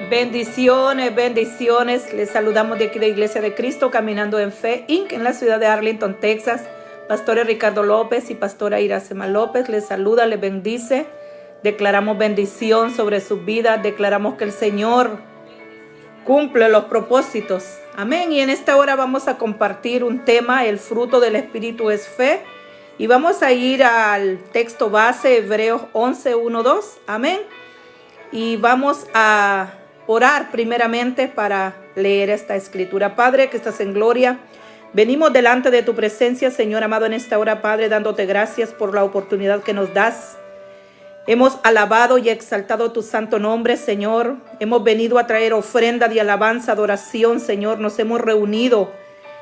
Bendiciones, bendiciones. Les saludamos de aquí de Iglesia de Cristo, Caminando en Fe, Inc., en la ciudad de Arlington, Texas. Pastor Ricardo López y Pastora Iracema López les saluda, les bendice. Declaramos bendición sobre sus vidas. Declaramos que el Señor cumple los propósitos. Amén. Y en esta hora vamos a compartir un tema: el fruto del Espíritu es fe. Y vamos a ir al texto base, Hebreos 11, 1, 2. Amén. Y vamos a orar primeramente para leer esta escritura. Padre, que estás en gloria, venimos delante de tu presencia, Señor amado, en esta hora, Padre, dándote gracias por la oportunidad que nos das. Hemos alabado y exaltado tu santo nombre, Señor. Hemos venido a traer ofrenda de alabanza, adoración, Señor. Nos hemos reunido.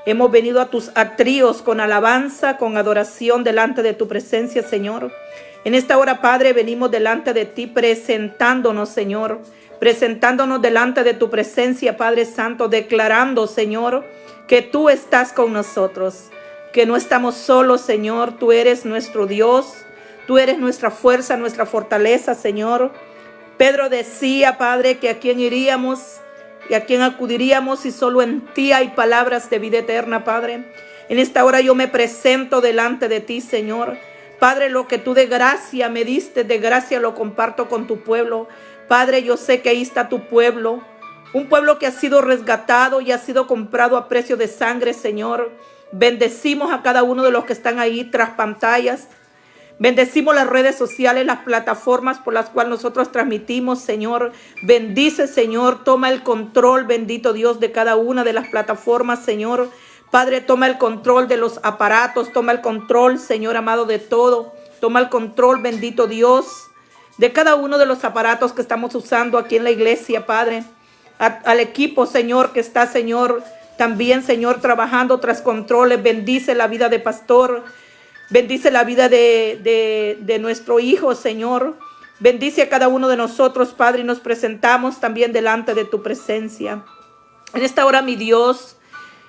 Hemos venido a tus atrios con alabanza, con adoración delante de tu presencia, Señor. En esta hora, Padre, venimos delante de ti presentándonos, Señor. Presentándonos delante de tu presencia, Padre Santo, declarando, Señor, que tú estás con nosotros, que no estamos solos, Señor. Tú eres nuestro Dios, tú eres nuestra fuerza, nuestra fortaleza, Señor. Pedro decía, Padre, que a quién iríamos y a quién acudiríamos si solo en ti hay palabras de vida eterna, Padre. En esta hora yo me presento delante de ti, Señor. Padre, lo que tú de gracia me diste, de gracia lo comparto con tu pueblo. Padre, yo sé que ahí está tu pueblo, un pueblo que ha sido rescatado y ha sido comprado a precio de sangre, Señor. Bendecimos a cada uno de los que están ahí tras pantallas. Bendecimos las redes sociales, las plataformas por las cuales nosotros transmitimos, Señor. Bendice, Señor, toma el control, bendito Dios, de cada una de las plataformas, Señor. Padre, toma el control de los aparatos, toma el control, Señor amado, de todo. Toma el control, bendito Dios, de cada uno de los aparatos que estamos usando aquí en la iglesia, Padre. Al equipo, Señor, que está, Señor, también, Señor, trabajando tras controles. Bendice la vida de pastor. Bendice la vida de nuestro hijo, Señor. Bendice a cada uno de nosotros, Padre, y nos presentamos también delante de tu presencia. En esta hora, mi Dios,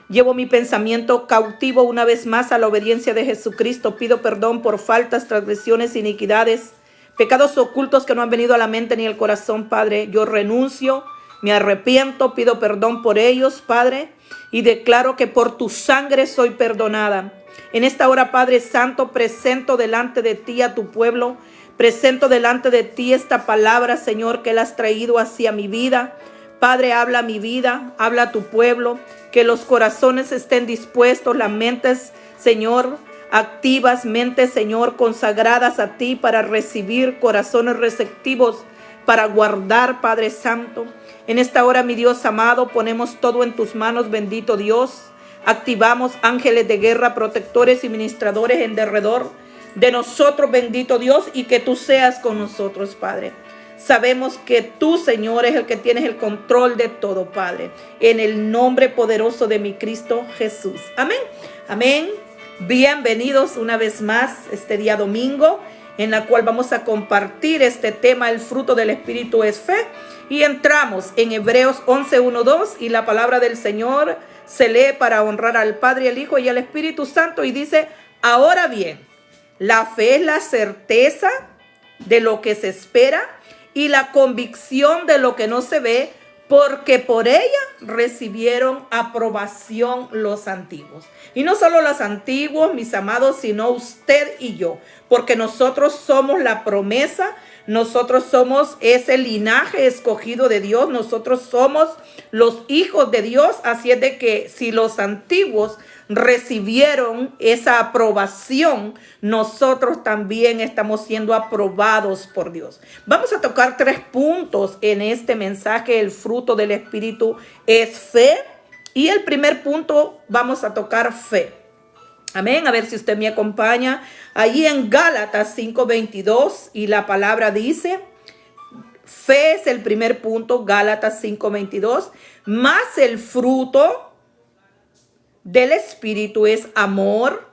llevo mi pensamiento cautivo una vez más a la obediencia de Jesucristo. Pido perdón por faltas, transgresiones, iniquidades, pecados ocultos que no han venido a la mente ni al corazón, Padre. Yo renuncio, me arrepiento, pido perdón por ellos, Padre, y declaro que por tu sangre soy perdonada. En esta hora, Padre Santo, presento delante de ti a tu pueblo. Presento delante de ti esta palabra, Señor, que Él has traído hacia mi vida. Padre, habla mi vida, habla a tu pueblo. Que los corazones estén dispuestos, las mentes, Señor, activas, mentes, Señor, consagradas a ti para recibir, corazones receptivos para guardar, Padre Santo. En esta hora, mi Dios amado, ponemos todo en tus manos, bendito Dios. Activamos ángeles de guerra, protectores y ministradores en derredor de nosotros, bendito Dios, y que tú seas con nosotros, Padre. Sabemos que tú, Señor, es el que tienes el control de todo, Padre. En el nombre poderoso de mi Cristo Jesús. Amén. Amén. Bienvenidos una vez más este día domingo, en la cual vamos a compartir este tema: el fruto del Espíritu es fe. Y entramos en Hebreos 11, 1, 2, y la palabra del Señor se lee para honrar al Padre, al Hijo y al Espíritu Santo, y dice: ahora bien, la fe es la certeza de lo que se espera y la convicción de lo que no se ve, porque por ella recibieron aprobación los antiguos. Y no solo los antiguos, mis amados, sino usted y yo, porque nosotros somos la promesa. Nosotros somos ese linaje escogido de Dios. Nosotros somos los hijos de Dios. Así es de que si los antiguos recibieron esa aprobación, nosotros también estamos siendo aprobados por Dios. Vamos a tocar 3 puntos en este mensaje: el fruto del Espíritu es fe. Y el primer punto, vamos a tocar fe. Amén. A ver si usted me acompaña. Allí en Gálatas 5:22, y la palabra dice, fe es el primer punto, Gálatas 5:22, más el fruto del Espíritu es amor,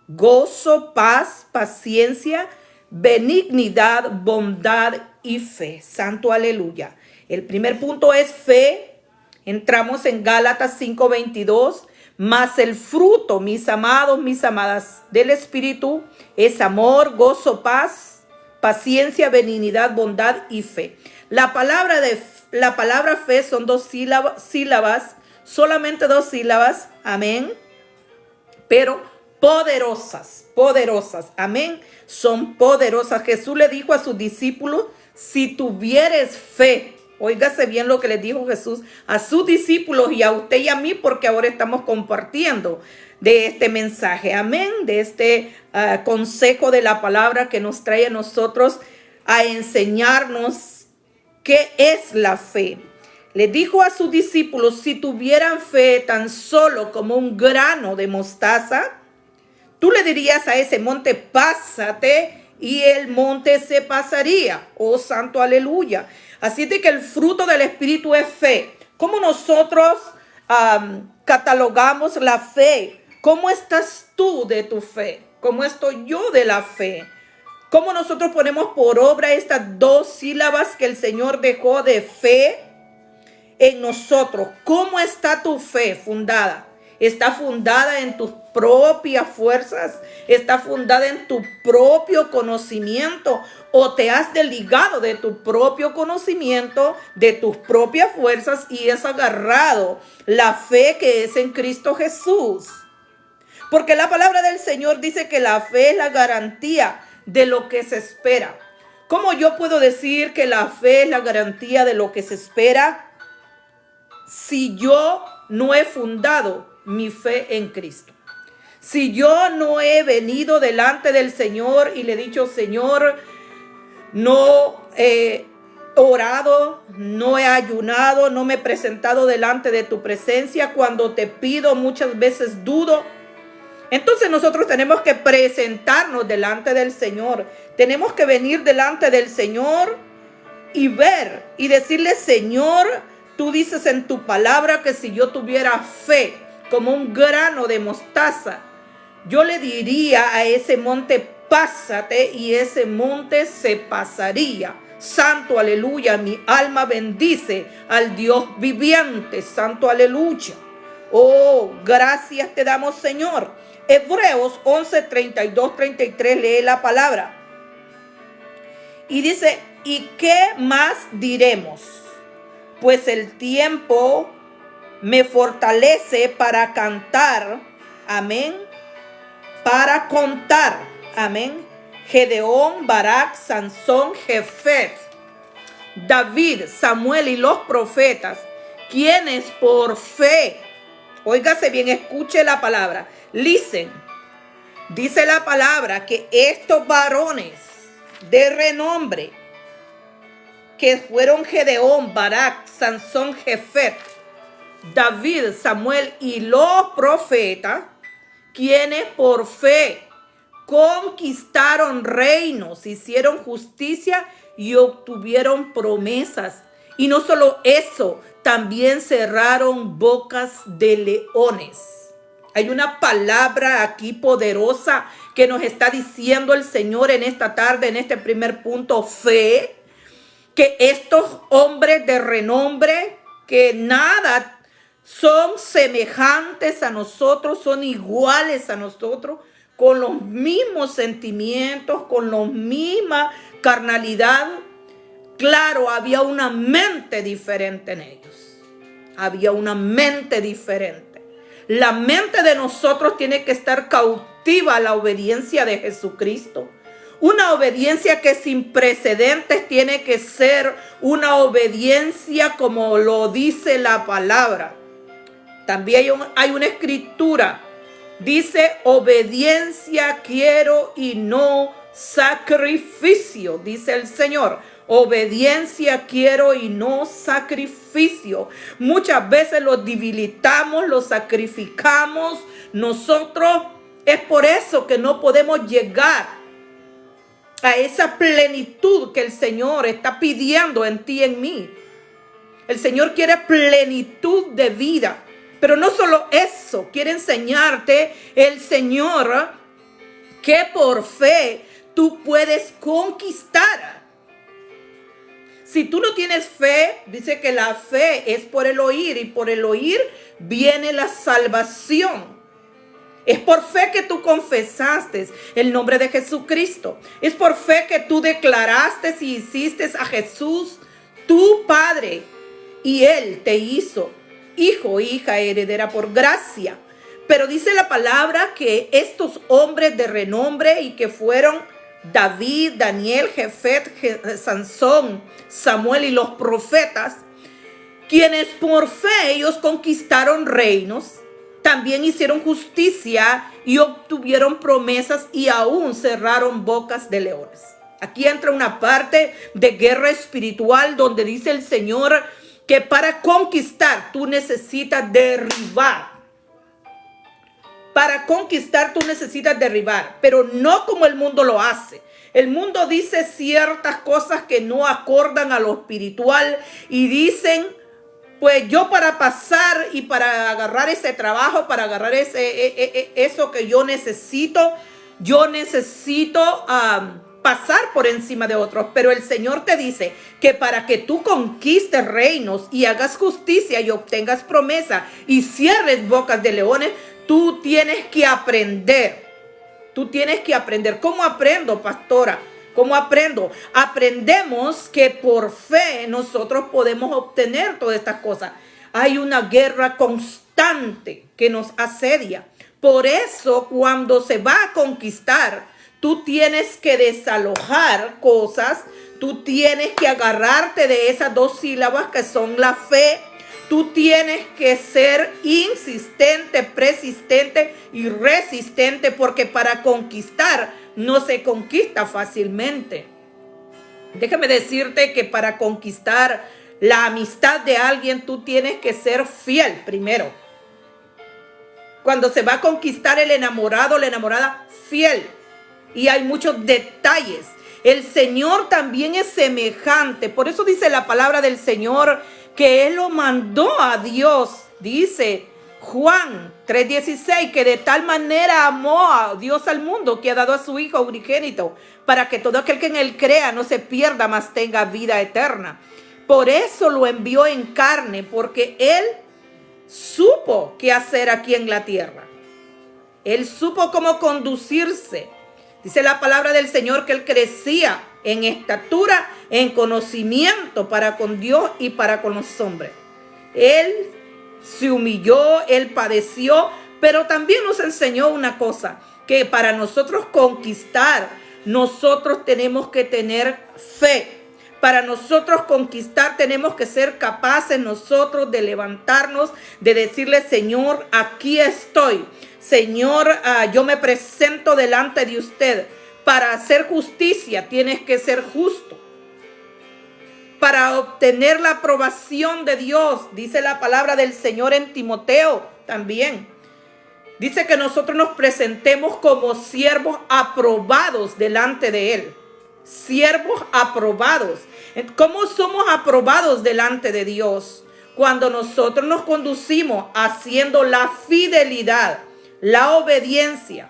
gozo, paz, paciencia, benignidad, bondad y fe. Santo aleluya. El primer punto es fe. Entramos en Gálatas 5:22. Mas el fruto, mis amados, mis amadas, del Espíritu es amor, gozo, paz, paciencia, benignidad, bondad y fe. La palabra la palabra fe son dos sílabas, solamente dos sílabas, amén, pero poderosas, amén, son poderosas. Jesús le dijo a sus discípulos, si tuvieres fe, óigase bien lo que les dijo Jesús a sus discípulos y a usted y a mí, porque ahora estamos compartiendo de este mensaje, amén, de este consejo de la palabra que nos trae a nosotros a enseñarnos qué es la fe. Le dijo a sus discípulos, si tuvieran fe tan solo como un grano de mostaza, tú le dirías a ese monte, pásate, y el monte se pasaría. Oh, santo aleluya. Así de que el fruto del Espíritu es fe. ¿Cómo nosotros catalogamos la fe? ¿Cómo estás tú de tu fe? ¿Cómo estoy yo de la fe? ¿Cómo nosotros ponemos por obra estas dos sílabas que el Señor dejó de fe en nosotros? ¿Cómo está tu fe fundada? ¿Está fundada en tus propias fuerzas? ¿Está fundada en tu propio conocimiento? ¿O te has desligado de tu propio conocimiento, de tus propias fuerzas y has agarrado la fe que es en Cristo Jesús? Porque la palabra del Señor dice que la fe es la garantía de lo que se espera. ¿Cómo yo puedo decir que la fe es la garantía de lo que se espera si yo no he fundado mi fe en Cristo? Si yo no he venido delante del Señor y le he dicho, Señor, no he orado, no he ayunado, no me he presentado delante de tu presencia, cuando te pido muchas veces dudo. Entonces nosotros tenemos que presentarnos delante del Señor. Tenemos que venir delante del Señor y ver y decirle, Señor, tú dices en tu palabra que si yo tuviera fe como un grano de mostaza, yo le diría a ese monte, pásate, y ese monte se pasaría. Santo aleluya, mi alma bendice al Dios viviente. Santo aleluya. Oh, gracias te damos, Señor. Hebreos 11, 32, 33 lee la palabra. Y dice, ¿y qué más diremos? Pues el tiempo me fortalece para cantar, amén, para contar, amén. Gedeón, Barak, Sansón, Jefet, David, Samuel y los profetas, quienes por fe, óigase bien, escuche la palabra, listen, dice la palabra que estos varones de renombre, que fueron Gedeón, Barak, Sansón, Jefet, David, Samuel y los profetas, quienes por fe conquistaron reinos, hicieron justicia y obtuvieron promesas. Y no solo eso, también cerraron bocas de leones. Hay una palabra aquí poderosa que nos está diciendo el Señor en esta tarde, en este primer punto, fe, que estos hombres de renombre, que nada son semejantes a nosotros, son iguales a nosotros, con los mismos sentimientos, con la misma carnalidad. Claro, había una mente diferente en ellos. Había una mente diferente. La mente de nosotros tiene que estar cautiva a la obediencia de Jesucristo. Una obediencia que sin precedentes tiene que ser una obediencia como lo dice la palabra. También hay una escritura. Dice, obediencia quiero y no sacrificio, dice el Señor. Obediencia quiero y no sacrificio. Muchas veces lo debilitamos, lo sacrificamos. Nosotros es por eso que no podemos llegar a esa plenitud que el Señor está pidiendo en ti y en mí. El Señor quiere plenitud de vida. Pero no solo eso, quiere enseñarte el Señor que por fe tú puedes conquistar. Si tú no tienes fe, dice que la fe es por el oír y por el oír viene la salvación. Es por fe que tú confesaste el nombre de Jesucristo. Es por fe que tú declaraste y hiciste a Jesús tu Padre y Él te hizo hijo, hija, heredera por gracia. Pero dice la palabra que estos hombres de renombre y que fueron David, Daniel, Jefet, Sansón, Samuel y los profetas, quienes por fe ellos conquistaron reinos, también hicieron justicia y obtuvieron promesas y aún cerraron bocas de leones. Aquí entra una parte de guerra espiritual donde dice el Señor que para conquistar tú necesitas derribar. Para conquistar tú necesitas derribar, pero no como el mundo lo hace. El mundo dice ciertas cosas que no acordan a lo espiritual y dicen, pues yo para pasar y para agarrar ese trabajo, para agarrar eso que yo necesito pasar por encima de otros. Pero el Señor te dice que para que tú conquistes reinos y hagas justicia y obtengas promesa y cierres bocas de leones, tú tienes que aprender. Tú tienes que aprender. ¿Cómo aprendo, pastora? ¿Cómo aprendo? Aprendemos que por fe nosotros podemos obtener todas estas cosas. Hay una guerra constante que nos asedia. Por eso, cuando se va a conquistar, tú tienes que desalojar cosas. Tú tienes que agarrarte de esas dos sílabas que son la fe. Tú tienes que ser insistente, persistente y resistente, porque para conquistar no se conquista fácilmente. Déjame decirte que para conquistar la amistad de alguien tú tienes que ser fiel primero. Cuando se va a conquistar el enamorado, la enamorada, fiel. Y hay muchos detalles. El Señor también es semejante. Por eso dice la palabra del Señor que Él lo mandó a Dios. Dice Juan 3:16, que de tal manera amó a Dios al mundo que ha dado a su Hijo unigénito, para que todo aquel que en Él crea no se pierda, mas tenga vida eterna. Por eso lo envió en carne, porque Él supo qué hacer aquí en la tierra. Él supo cómo conducirse. Dice la palabra del Señor que Él crecía en estatura, en conocimiento para con Dios y para con los hombres. Él se humilló, Él padeció, pero también nos enseñó una cosa, que para nosotros conquistar, nosotros tenemos que tener fe. Para nosotros conquistar tenemos que ser capaces nosotros de levantarnos, de decirle, Señor, aquí estoy. Señor, yo me presento delante de usted. Para hacer justicia tienes que ser justo. Para obtener la aprobación de Dios, dice la palabra del Señor en Timoteo también. Dice que nosotros nos presentemos como siervos aprobados delante de Él. Siervos aprobados. ¿Cómo somos aprobados delante de Dios? Cuando nosotros nos conducimos haciendo la fidelidad, la obediencia.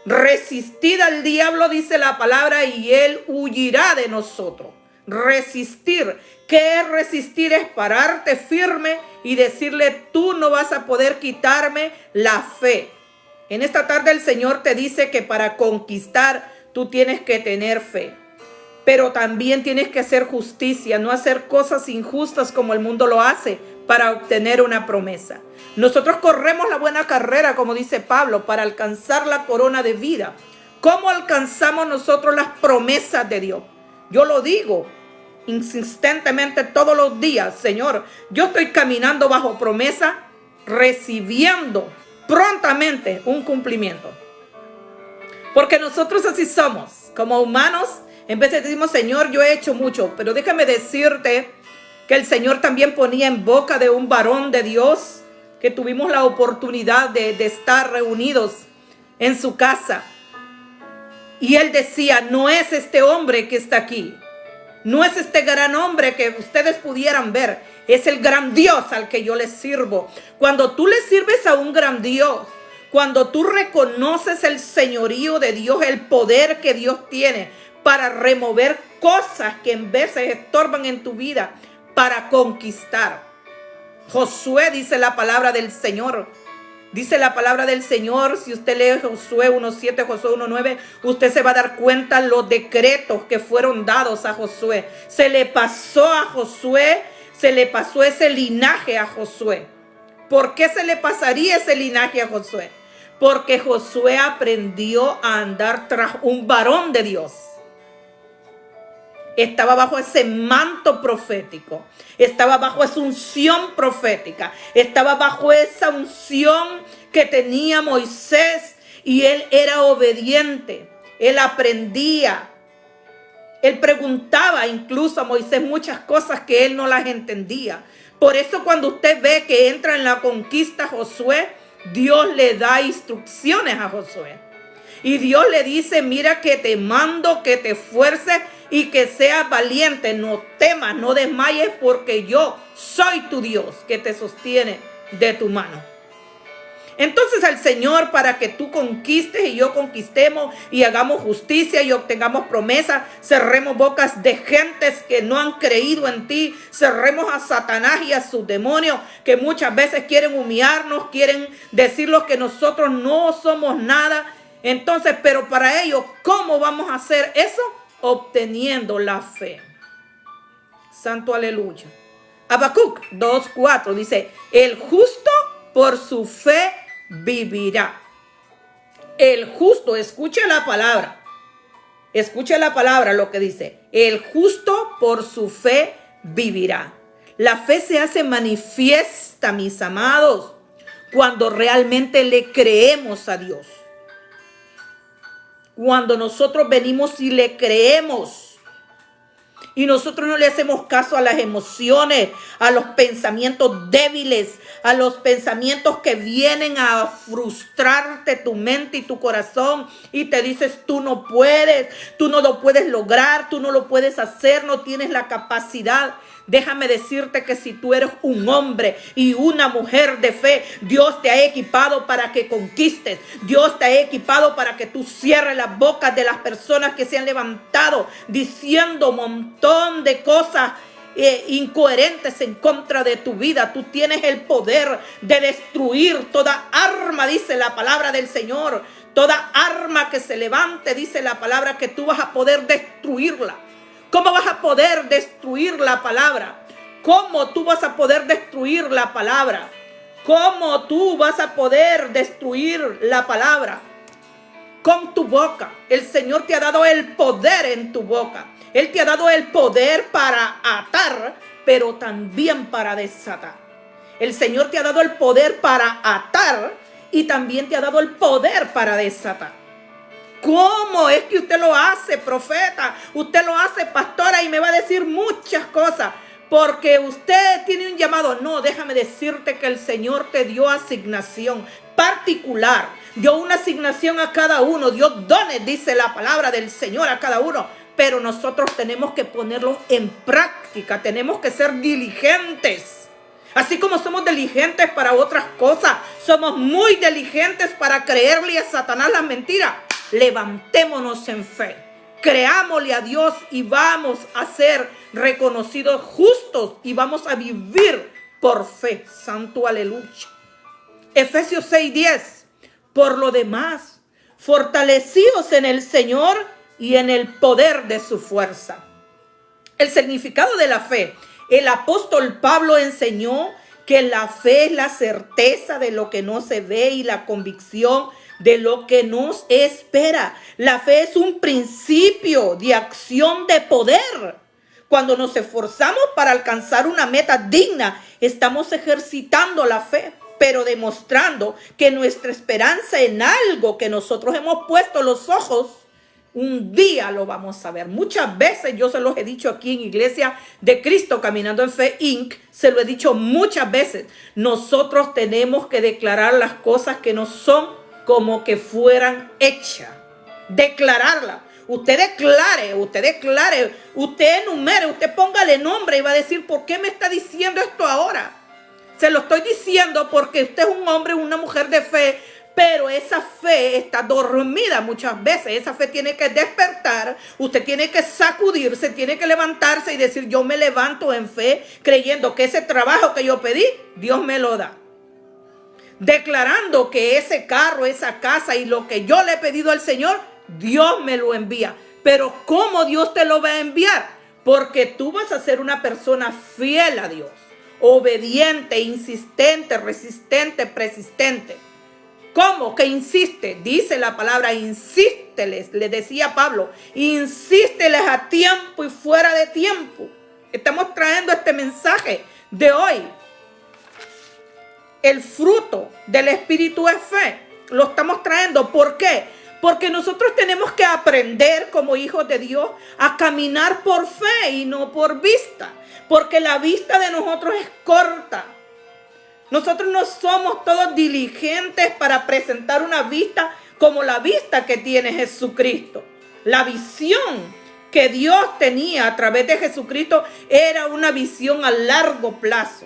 Resistid al diablo, dice la palabra, y él huirá de nosotros. Resistir. ¿Qué es resistir? Es pararte firme y decirle, tú no vas a poder quitarme la fe. En esta tarde el Señor te dice que para conquistar tú tienes que tener fe. Pero también tienes que hacer justicia, no hacer cosas injustas como el mundo lo hace para obtener una promesa. Nosotros corremos la buena carrera, como dice Pablo, para alcanzar la corona de vida. ¿Cómo alcanzamos nosotros las promesas de Dios? Yo lo digo insistentemente todos los días, Señor, yo estoy caminando bajo promesa, recibiendo prontamente un cumplimiento. Porque nosotros así somos, como humanos. En vez de decimos, Señor, yo he hecho mucho, pero déjame decirte que el Señor también ponía en boca de un varón de Dios, que tuvimos la oportunidad de estar reunidos en su casa. Y él decía, no es este hombre que está aquí, no es este gran hombre que ustedes pudieran ver, es el gran Dios al que yo le sirvo. Cuando tú le sirves a un gran Dios, cuando tú reconoces el señorío de Dios, el poder que Dios tiene para remover cosas que en veces estorban en tu vida, para conquistar. Josué, dice la palabra del Señor. Dice la palabra del Señor, si usted lee Josué 1:7, Josué 1:9, usted se va a dar cuenta los decretos que fueron dados a Josué. Se le pasó a Josué se le pasó ese linaje a Josué. ¿Por qué se le pasaría ese linaje a Josué? Porque Josué aprendió a andar tras un varón de Dios. Estaba bajo ese manto profético, estaba bajo esa unción profética, estaba bajo esa unción que tenía Moisés, y él era obediente, él aprendía, él preguntaba incluso a Moisés muchas cosas que él no las entendía. Por eso cuando usted ve que entra en la conquista Josué, Dios le da instrucciones a Josué. Y Dios le dice, mira que te mando que te esfuerces y que seas valiente, no temas, no desmayes, porque yo soy tu Dios que te sostiene de tu mano. Entonces al Señor, para que tú conquistes y yo conquistemos y hagamos justicia y obtengamos promesas, cerremos bocas de gentes que no han creído en ti, cerremos a Satanás y a sus demonios que muchas veces quieren humillarnos, quieren decirnos que nosotros no somos nada. Entonces, pero para ello, ¿cómo vamos a hacer eso? Obteniendo la fe. Santo aleluya. Habacuc 2:4 dice, el justo por su fe vivirá. El justo, escuche la palabra lo que dice, el justo por su fe vivirá. La fe se hace manifiesta, mis amados, cuando realmente le creemos a Dios. Cuando nosotros venimos y le creemos y nosotros no le hacemos caso a las emociones, a los pensamientos débiles, a los pensamientos que vienen a frustrarte tu mente y tu corazón y te dices tú no puedes, tú no lo puedes lograr, tú no lo puedes hacer, no tienes la capacidad. Déjame decirte que si tú eres un hombre y una mujer de fe, Dios te ha equipado para que conquistes. Dios te ha equipado para que tú cierres las bocas de las personas que se han levantado diciendo un montón de cosas incoherentes en contra de tu vida. Tú tienes el poder de destruir toda arma, dice la palabra del Señor. Toda arma que se levante, dice la palabra, que tú vas a poder destruirla. ¿Cómo vas a poder destruir la palabra? ¿Cómo tú vas a poder destruir la palabra? ¿Cómo tú vas a poder destruir la palabra? Con tu boca. El Señor te ha dado el poder en tu boca. Él te ha dado el poder para atar, pero también para desatar. El Señor te ha dado el poder para atar y también te ha dado el poder para desatar. ¿Cómo es que usted lo hace, profeta? Usted lo hace, pastora, y me va a decir muchas cosas. Porque usted tiene un llamado. No, déjame decirte que el Señor te dio asignación particular. Dio una asignación a cada uno. Dio dones, dice la palabra del Señor, a cada uno. Pero nosotros tenemos que ponerlos en práctica. Tenemos que ser diligentes. Así como somos diligentes para otras cosas, somos muy diligentes para creerle a Satanás las mentiras. Levantémonos en fe, creámosle a Dios y vamos a ser reconocidos justos y vamos a vivir por fe. Santo aleluya. Efesios 6:10. Por lo demás, fortalecidos en el Señor y en el poder de su fuerza. El significado de la fe. El apóstol Pablo enseñó que la fe es la certeza de lo que no se ve y la convicción de lo que nos espera. La fe es un principio de acción de poder. Cuando nos esforzamos para alcanzar una meta digna, estamos ejercitando la fe, pero demostrando que nuestra esperanza en algo que nosotros hemos puesto los ojos, un día lo vamos a ver. Muchas veces yo se los he dicho aquí en Iglesia de Cristo Caminando en Fe Inc. Se lo he dicho muchas veces. Nosotros tenemos que declarar las cosas que no son como que fueran hechas. Declararla. Usted declare, usted enumere, usted póngale nombre y va a decir, ¿por qué me está diciendo esto ahora? Se lo estoy diciendo porque usted es un hombre, una mujer de fe, pero esa fe está dormida muchas veces. Esa fe tiene que despertar, usted tiene que sacudirse, tiene que levantarse y decir, yo me levanto en fe, creyendo que ese trabajo que yo pedí, Dios me lo da. Declarando que ese carro, esa casa y lo que yo le he pedido al Señor, Dios me lo envía. Pero ¿cómo Dios te lo va a enviar? porque tú vas a ser una persona fiel a Dios, obediente, insistente, resistente, persistente. ¿Cómo que insiste? Dice la palabra, insísteles, le decía Pablo, insísteles a tiempo y fuera de tiempo. Estamos trayendo este mensaje de hoy. El fruto del Espíritu es fe. Lo estamos trayendo. ¿Por qué? Porque nosotros tenemos que aprender como hijos de Dios a caminar por fe y no por vista. Porque la vista de nosotros es corta. Nosotros no somos todos diligentes para presentar una vista como la vista que tiene Jesucristo. La visión que Dios tenía a través de Jesucristo era una visión a largo plazo.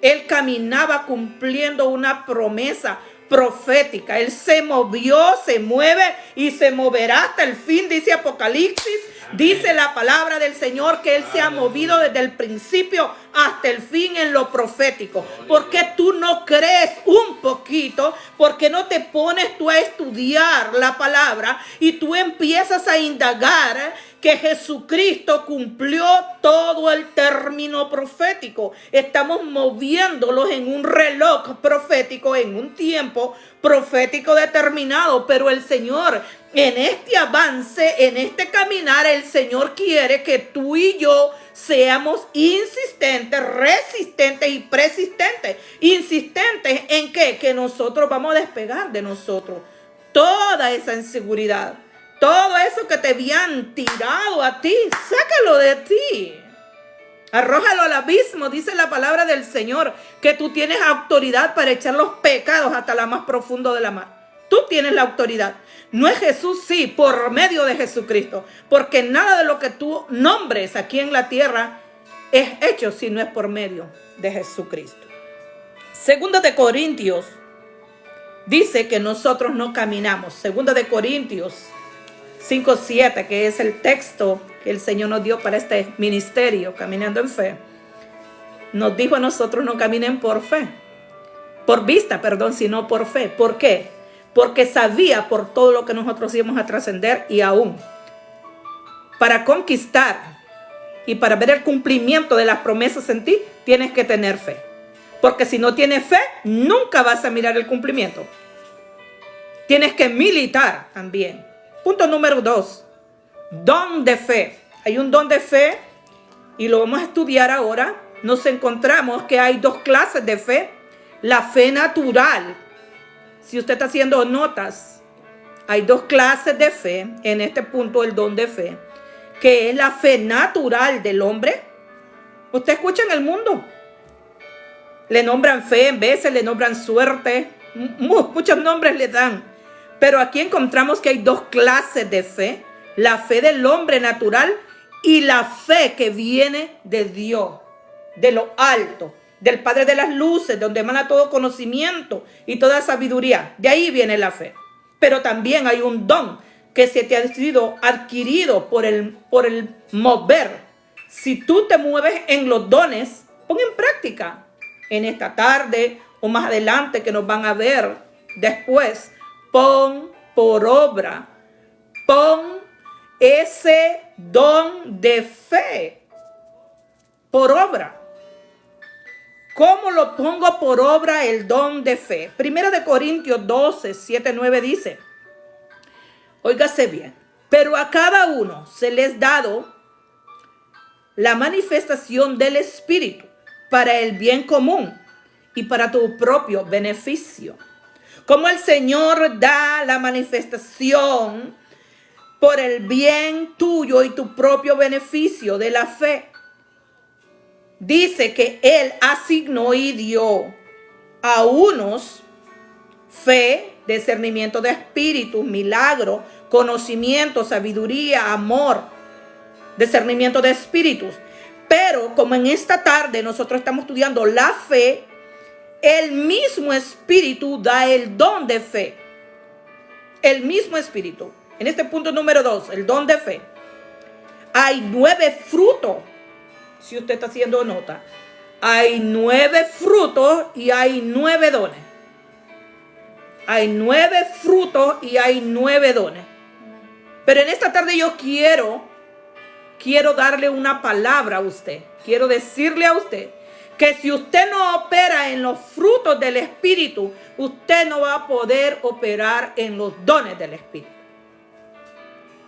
Él caminaba cumpliendo una promesa profética. Él se movió, se mueve y se moverá hasta el fin, dice Apocalipsis. Dice la palabra del Señor que Él se ha movido desde el principio hasta el fin en lo profético. ¿Por qué tú no crees un poquito? ¿Por qué no te pones tú a estudiar la palabra y tú empiezas a indagar que Jesucristo cumplió todo el término profético? Estamos moviéndolos en un reloj profético, en un tiempo profético determinado, pero el Señor, en este avance, en este caminar, el Señor quiere que tú y yo seamos insistentes, resistentes y persistentes. ¿Insistentes en qué? Que nosotros vamos a despegar de nosotros toda esa inseguridad, todo eso que te habían tirado a ti, sácalo de ti. Arrójalo al abismo, dice la palabra del Señor, que tú tienes autoridad para echar los pecados hasta la más profundo de la mar. Tú tienes la autoridad. No es Jesús, sí, por medio de Jesucristo. Porque nada de lo que tú nombres aquí en la tierra es hecho si no es por medio de Jesucristo. Segunda de Corintios dice que nosotros no caminamos. Segunda de Corintios 5:7, que es el texto que el Señor nos dio para este ministerio, Caminando en Fe, nos dijo a nosotros no caminen por fe, por vista, perdón, sino por fe. ¿Por qué? Porque sabía por todo lo que nosotros íbamos a trascender y aún para conquistar y para ver el cumplimiento de las promesas en ti, tienes que tener fe. Porque si no tienes fe, nunca vas a mirar el cumplimiento. Tienes que militar también. Punto número 2, don de fe. Hay un don de fe y lo vamos a estudiar ahora. Nos encontramos que hay dos clases de fe. La fe natural. Si usted está haciendo notas, hay dos clases de fe. En este punto, el don de fe, que es la fe natural del hombre. Usted escucha en el mundo. Le nombran fe, en veces le nombran suerte. Muchos nombres le dan. Pero aquí encontramos que hay dos clases de fe. La fe del hombre natural y la fe que viene de Dios, de lo alto, del Padre de las luces, donde emana todo conocimiento y toda sabiduría. De ahí viene la fe. Pero también hay un don que se te ha sido adquirido por el mover. Si tú te mueves en los dones, pon en práctica en esta tarde o más adelante que nos van a ver después. Pon por obra, pon ese don de fe por obra. ¿Cómo lo pongo por obra el don de fe? Primero de Corintios 12, 7, 9 dice, óigase bien, pero a cada uno se les dado la manifestación del Espíritu para el bien común y para tu propio beneficio. Como el Señor da la manifestación por el bien tuyo y tu propio beneficio de la fe. Dice que Él asignó y dio a unos fe, discernimiento de espíritus, milagro, conocimiento, sabiduría, amor, discernimiento de espíritus. Pero como en esta tarde nosotros estamos estudiando la fe, el mismo Espíritu da el don de fe. El mismo Espíritu. En este punto número 2, el don de fe. Hay 9 frutos. Si usted está haciendo nota. Hay 9 frutos y hay 9 dones. Hay 9 frutos y hay 9 dones. Pero en esta tarde yo quiero quiero darle una palabra a usted. Quiero decirle a usted que si usted no opera en los frutos del Espíritu, usted no va a poder operar en los dones del Espíritu.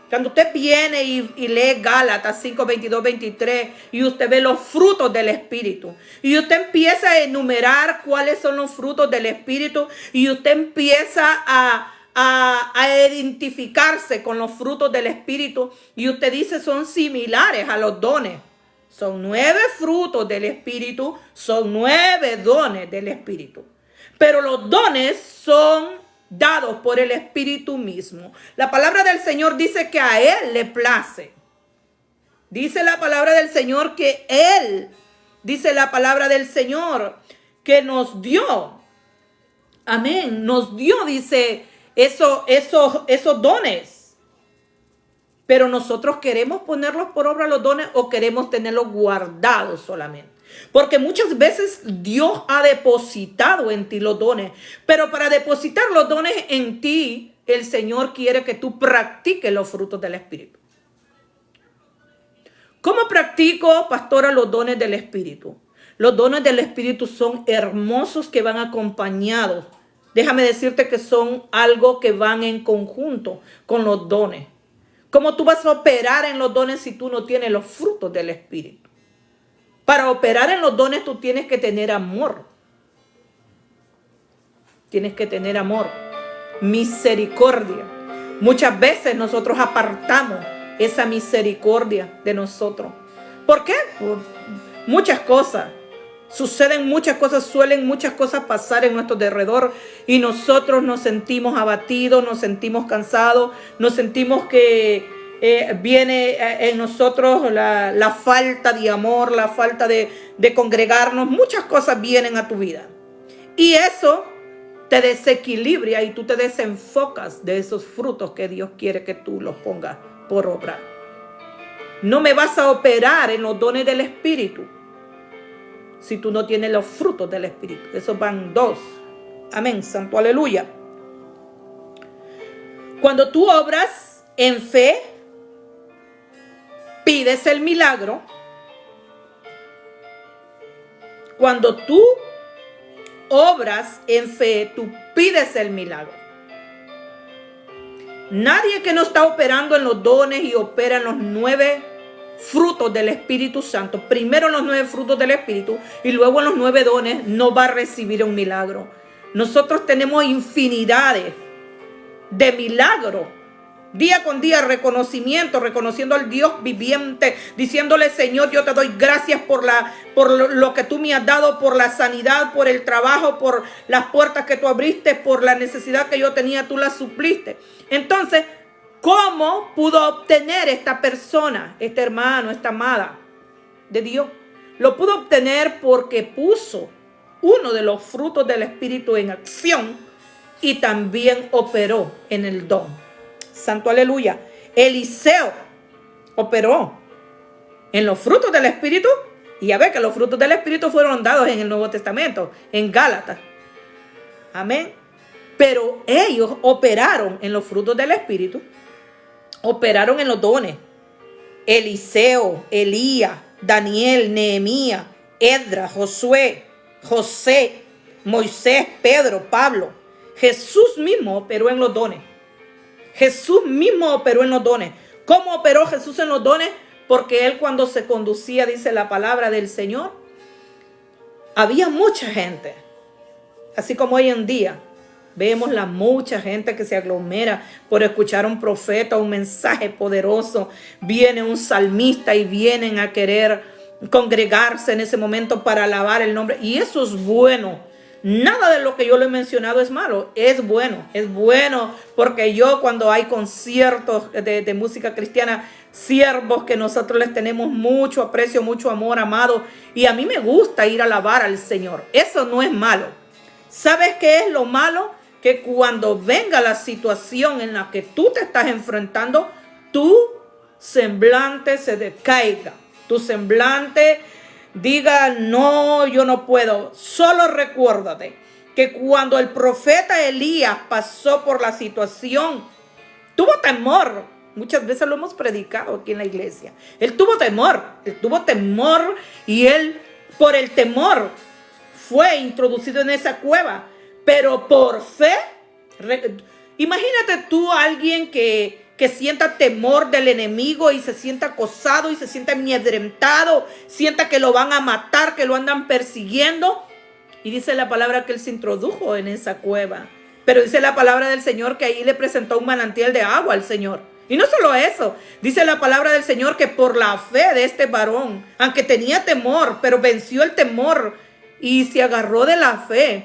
Cuando usted viene y lee Gálatas 5, 22, 23 y usted ve los frutos del Espíritu y usted empieza a enumerar cuáles son los frutos del Espíritu y usted empieza a identificarse con los frutos del Espíritu y usted dice son similares a los dones. Son 9 frutos del Espíritu, son 9 dones del Espíritu. Pero los dones son dados por el Espíritu mismo. La palabra del Señor dice que a Él le place. Dice la palabra del Señor que Él, dice la palabra del Señor que nos dio. Amén. Nos dio, dice, esos dones. Pero nosotros queremos ponerlos por obra los dones o queremos tenerlos guardados solamente. Porque muchas veces Dios ha depositado en ti los dones, pero para depositar los dones en ti, el Señor quiere que tú practiques los frutos del Espíritu. ¿Cómo practico, pastora, los dones del Espíritu? Los dones del Espíritu son hermosos que van acompañados. Déjame decirte que son algo que van en conjunto con los dones. ¿Cómo tú vas a operar en los dones si tú no tienes los frutos del Espíritu? Para operar en los dones tú tienes que tener amor. Tienes que tener amor, misericordia. Muchas veces nosotros apartamos esa misericordia de nosotros. ¿Por qué? Por muchas cosas. Suceden muchas cosas, suelen muchas cosas pasar en nuestro alrededor y nosotros nos sentimos abatidos, nos sentimos cansados, nos sentimos que viene en nosotros la falta de amor, la falta de congregarnos. Muchas cosas vienen a tu vida y eso te desequilibra y tú te desenfocas de esos frutos que Dios quiere que tú los pongas por obra. No me vas a operar en los dones del Espíritu si tú no tienes los frutos del Espíritu. Esos van 2. Amén, santo aleluya. Cuando tú obras en fe, pides el milagro. Cuando tú obras en fe, tú pides el milagro. Nadie que no está operando en los dones y opera en los 9 frutos del Espíritu Santo, primero en los 9 frutos del Espíritu y luego en los 9 dones, no va a recibir un milagro. Nosotros tenemos infinidades de milagros. Día con día, reconociendo al Dios viviente, diciéndole: Señor, yo te doy gracias por lo que tú me has dado, por la sanidad, por el trabajo, por las puertas que tú abriste, por la necesidad que yo tenía, tú la supliste. Entonces, ¿cómo pudo obtener esta persona, este hermano, esta amada de Dios? Lo pudo obtener porque puso uno de los frutos del Espíritu en acción y también operó en el don. Santo aleluya. Eliseo operó en los frutos del Espíritu. Y ya ve que los frutos del Espíritu fueron dados en el Nuevo Testamento, en Gálatas. Amén. Pero ellos operaron en los frutos del Espíritu. Operaron en los dones. Eliseo, Elías, Daniel, Nehemías, Esdras, Josué, José, Moisés, Pedro, Pablo. Jesús mismo operó en los dones. Jesús mismo operó en los dones. ¿Cómo operó Jesús en los dones? Porque Él, cuando se conducía, dice la palabra del Señor, había mucha gente. Así como hoy en día vemos la mucha gente que se aglomera por escuchar un profeta, un mensaje poderoso. Viene un salmista y vienen a querer congregarse en ese momento para alabar el nombre. Y eso es bueno. Nada de lo que yo le he mencionado es malo. Es bueno porque yo, cuando hay conciertos de música cristiana, siervos que nosotros les tenemos mucho aprecio, mucho amor, amado, y a mí me gusta ir a alabar al Señor. Eso no es malo. ¿Sabes qué es lo malo? Que cuando venga la situación en la que tú te estás enfrentando, tu semblante se decaiga. Tu semblante diga: no, yo no puedo. Solo recuérdate que cuando el profeta Elías pasó por la situación, tuvo temor. Muchas veces lo hemos predicado aquí en la iglesia. Él tuvo temor y él por el temor fue introducido en esa cueva, pero por fe. Imagínate tú a alguien que sienta temor del enemigo y se sienta acosado y se sienta amedrentado, sienta que lo van a matar, que lo andan persiguiendo. Y dice la palabra que él se introdujo en esa cueva. Pero dice la palabra del Señor que ahí le presentó un manantial de agua al Señor. Y no solo eso, dice la palabra del Señor que por la fe de este varón, aunque tenía temor, pero venció el temor y se agarró de la fe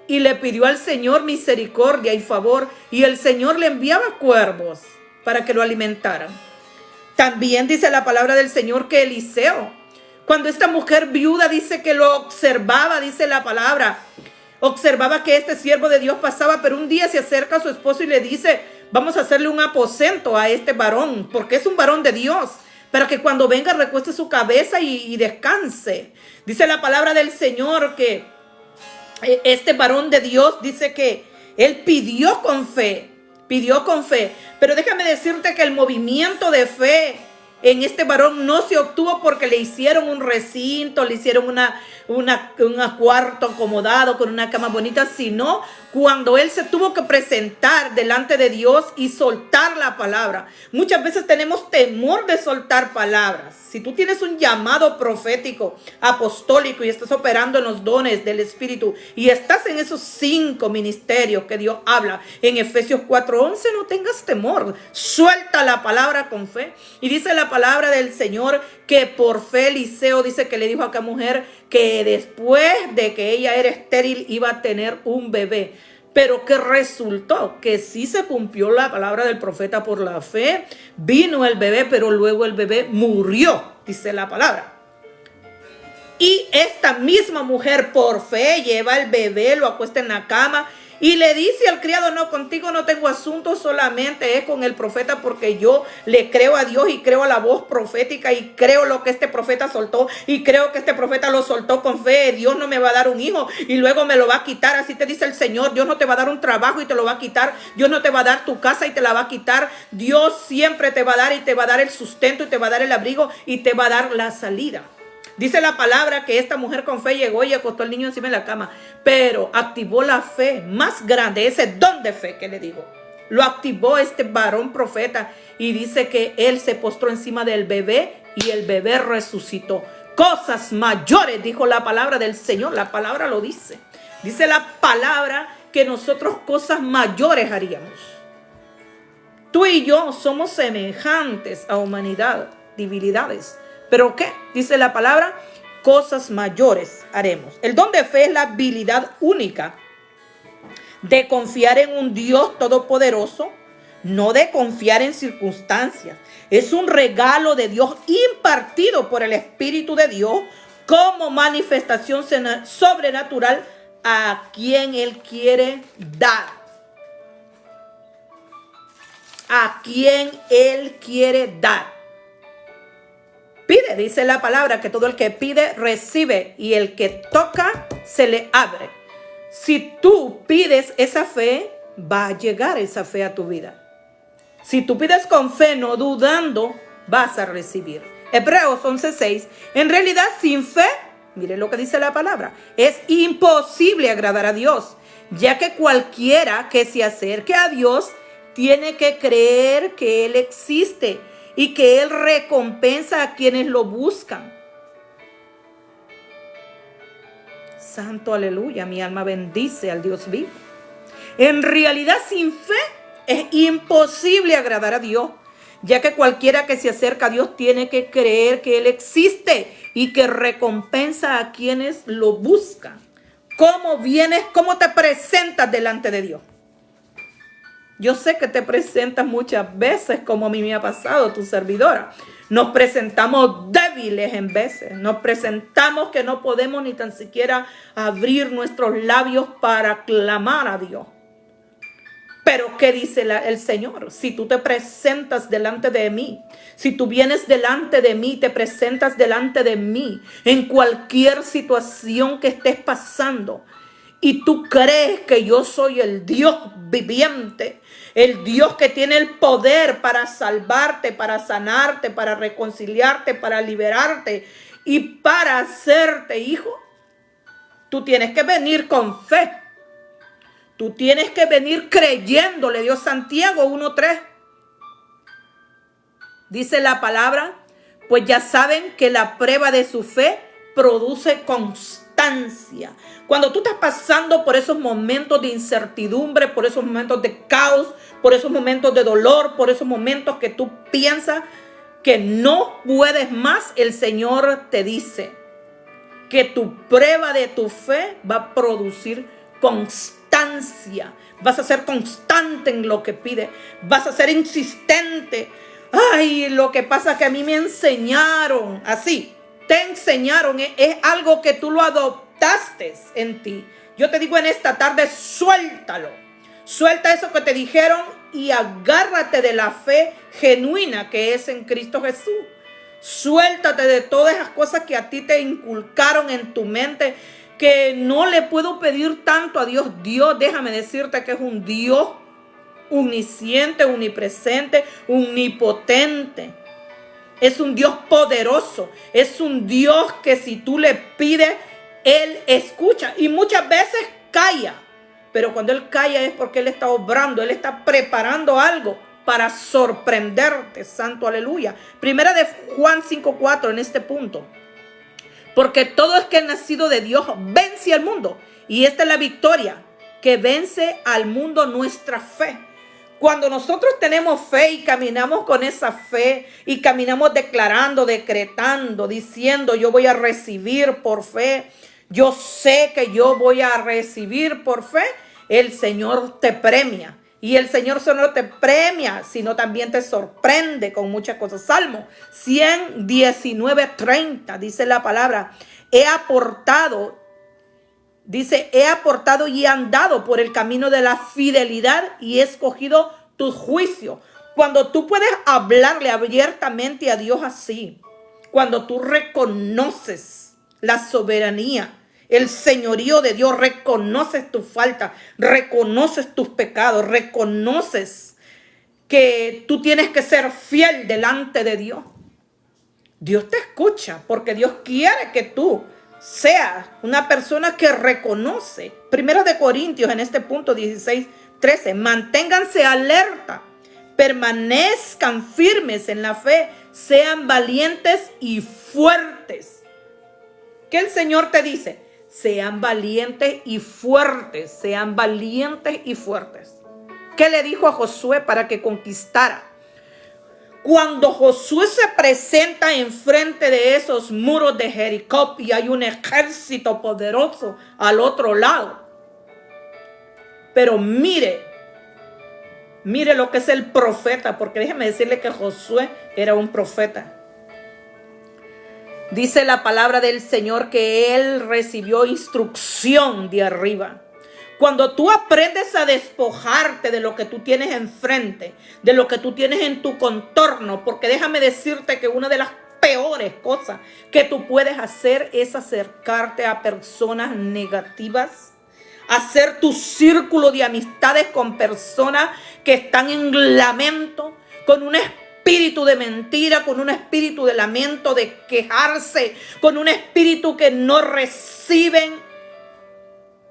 y le pidió al Señor misericordia y favor, y el Señor le enviaba cuervos para que lo alimentaran. También dice la palabra del Señor que Eliseo, cuando esta mujer viuda dice que lo observaba, dice la palabra, observaba que este siervo de Dios pasaba, pero un día se acerca a su esposo y le dice: vamos a hacerle un aposento a este varón, porque es un varón de Dios, para que cuando venga recueste su cabeza y descanse. Dice la palabra del Señor que este varón de Dios dice que él pidió con fe. Pero déjame decirte que el movimiento de fe en este varón no se obtuvo porque le hicieron un recinto, le hicieron un cuarto acomodado con una cama bonita, sino cuando él se tuvo que presentar delante de Dios y soltar la palabra. Muchas veces tenemos temor de soltar palabras. Si tú tienes un llamado profético, apostólico y estás operando en los dones del Espíritu y estás en esos 5 ministerios que Dios habla en Efesios 4:11, no tengas temor. Suelta la palabra con fe. Y dice la palabra del Señor que por fe Eliseo dice que le dijo a aquella mujer que después de que ella era estéril iba a tener un bebé. Pero que resultó que sí se cumplió la palabra del profeta por la fe. Vino el bebé, pero luego el bebé murió, dice la palabra. Y esta misma mujer por fe lleva el bebé, lo acuesta en la cama y le dice al criado: no, contigo no tengo asunto, solamente es con el profeta, porque yo le creo a Dios y creo a la voz profética y creo lo que este profeta soltó y creo que este profeta lo soltó con fe. Dios no me va a dar un hijo y luego me lo va a quitar, así te dice el Señor. Dios no te va a dar un trabajo y te lo va a quitar. Dios no te va a dar tu casa y te la va a quitar. Dios siempre te va a dar y te va a dar el sustento y te va a dar el abrigo y te va a dar la salida. Dice la palabra que esta mujer con fe llegó y acostó al niño encima de la cama, pero activó la fe más grande, ese don de fe que le digo. Lo activó este varón profeta y dice que él se postró encima del bebé y el bebé resucitó. Cosas mayores, dijo la palabra del Señor. La palabra lo dice. Dice la palabra que nosotros cosas mayores haríamos. Tú y yo somos semejantes a humanidad, divinidades. ¿Pero qué? Dice la palabra, cosas mayores haremos. El don de fe es la habilidad única de confiar en un Dios todopoderoso, no de confiar en circunstancias. Es un regalo de Dios impartido por el Espíritu de Dios como manifestación sobrenatural a quien Él quiere dar. A quien Él quiere dar. Pide, dice la palabra, que todo el que pide, recibe, y el que toca, se le abre. Si tú pides esa fe, va a llegar esa fe a tu vida. Si tú pides con fe, no dudando, vas a recibir. Hebreos 11:6, en realidad sin fe, mire lo que dice la palabra, es imposible agradar a Dios, ya que cualquiera que se acerque a Dios tiene que creer que Él existe y que Él recompensa a quienes lo buscan. Santo aleluya, mi alma bendice al Dios vivo. En realidad sin fe es imposible agradar a Dios, ya que cualquiera que se acerca a Dios tiene que creer que Él existe y que recompensa a quienes lo buscan. ¿Cómo vienes? ¿Cómo te presentas delante de Dios? Yo sé que te presentas muchas veces, como a mí me ha pasado, tu servidora. Nos presentamos débiles en veces. Nos presentamos que no podemos ni tan siquiera abrir nuestros labios para clamar a Dios. Pero ¿qué dice el Señor? Si tú te presentas delante de mí, si tú vienes delante de mí, te presentas delante de mí en cualquier situación que estés pasando, y tú crees que yo soy el Dios viviente, el Dios que tiene el poder para salvarte, para sanarte, para reconciliarte, para liberarte y para hacerte hijo, tú tienes que venir con fe. Tú tienes que venir creyendo, le dio Santiago 1:3. Dice la palabra, pues ya saben que la prueba de su fe produce constancia. Cuando tú estás pasando por esos momentos de incertidumbre, por esos momentos de caos, por esos momentos de dolor, por esos momentos que tú piensas que no puedes más, el Señor te dice que tu prueba de tu fe va a producir constancia. Vas a ser constante en lo que pides. Vas a ser insistente. Ay, lo que pasa es que a mí me enseñaron así. Te enseñaron, es algo que tú lo adoptaste en ti. Yo te digo en esta tarde, suéltalo. Suelta eso que te dijeron y agárrate de la fe genuina que es en Cristo Jesús. Suéltate de todas esas cosas que a ti te inculcaron en tu mente, que no le puedo pedir tanto a Dios. Dios, déjame decirte que es un Dios omnisciente, omnipresente, omnipotente. Es un Dios poderoso. Es un Dios que si tú le pides, Él escucha. Y muchas veces calla. Pero cuando Él calla es porque Él está obrando. Él está preparando algo para sorprenderte. Santo aleluya. Primera de Juan 5:4 en este punto. Porque todo el que es nacido de Dios vence al mundo. Y esta es la victoria que vence al mundo, nuestra fe. Cuando nosotros tenemos fe y caminamos con esa fe y caminamos declarando, decretando, diciendo yo voy a recibir por fe, yo sé que yo voy a recibir por fe, el Señor te premia. Y el Señor solo te premia, sino también te sorprende con muchas cosas. Salmo 119:30 dice la palabra, he aportado y he andado por el camino de la fidelidad y he escogido tus juicios. Cuando tú puedes hablarle abiertamente a Dios así, cuando tú reconoces la soberanía, el señorío de Dios, reconoces tu falta, reconoces tus pecados, reconoces que tú tienes que ser fiel delante de Dios. Dios te escucha porque Dios quiere que tú seas una persona que reconoce. Primero de Corintios en este punto 16:13, manténganse alerta, permanezcan firmes en la fe, sean valientes y fuertes. ¿Qué el Señor te dice? Sean valientes y fuertes, sean valientes y fuertes. ¿Qué le dijo a Josué para que conquistara? Cuando Josué se presenta enfrente de esos muros de Jericó y hay un ejército poderoso al otro lado. Pero mire lo que es el profeta, porque déjeme decirle que Josué era un profeta. Dice la palabra del Señor que él recibió instrucción de arriba. Cuando tú aprendes a despojarte de lo que tú tienes enfrente, de lo que tú tienes en tu contorno, porque déjame decirte que una de las peores cosas que tú puedes hacer es acercarte a personas negativas, hacer tu círculo de amistades con personas que están en lamento, con un espíritu de mentira, con un espíritu de lamento, de quejarse, con un espíritu que no reciben.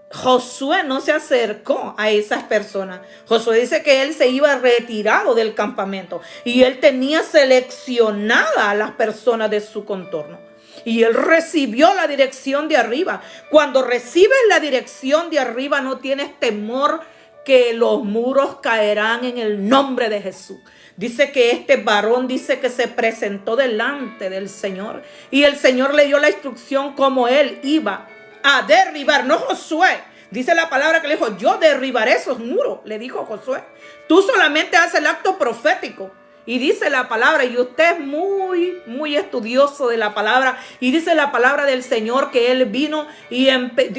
Josué no se acercó a esas personas. Josué dice que él se iba retirado del campamento y él tenía seleccionada a las personas de su contorno. Y él recibió la dirección de arriba. Cuando recibes la dirección de arriba no tienes temor que los muros caerán en el nombre de Jesús. Dice que este varón dice que se presentó delante del Señor y el Señor le dio la instrucción como él iba a derribar, no Josué. Dice la palabra que le dijo, yo derribaré esos muros, le dijo Josué. Tú solamente haces el acto profético. Y dice la palabra, y usted es muy estudioso de la palabra, y dice la palabra del Señor que él vino y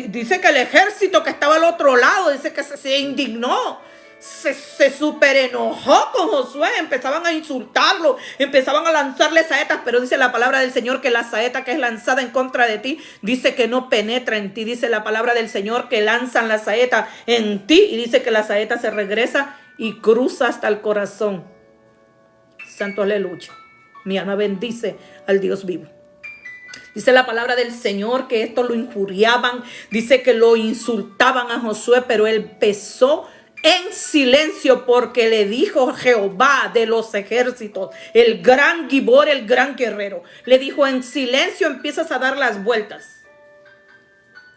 dice que el ejército que estaba al otro lado, dice que se indignó. se super enojó con Josué, empezaban a insultarlo, empezaban a lanzarle saetas, pero dice la palabra del Señor que la saeta que es lanzada en contra de ti, dice que no penetra en ti. Dice la palabra del Señor que lanzan la saeta en ti y dice que la saeta se regresa y cruza hasta el corazón. Santo aleluya. Mi alma bendice al Dios vivo. Dice la palabra del Señor que esto lo injuriaban, dice que lo insultaban a Josué, pero él empezó en silencio porque le dijo Jehová de los ejércitos, el gran Gibor, el gran guerrero, le dijo: en silencio empiezas a dar las vueltas.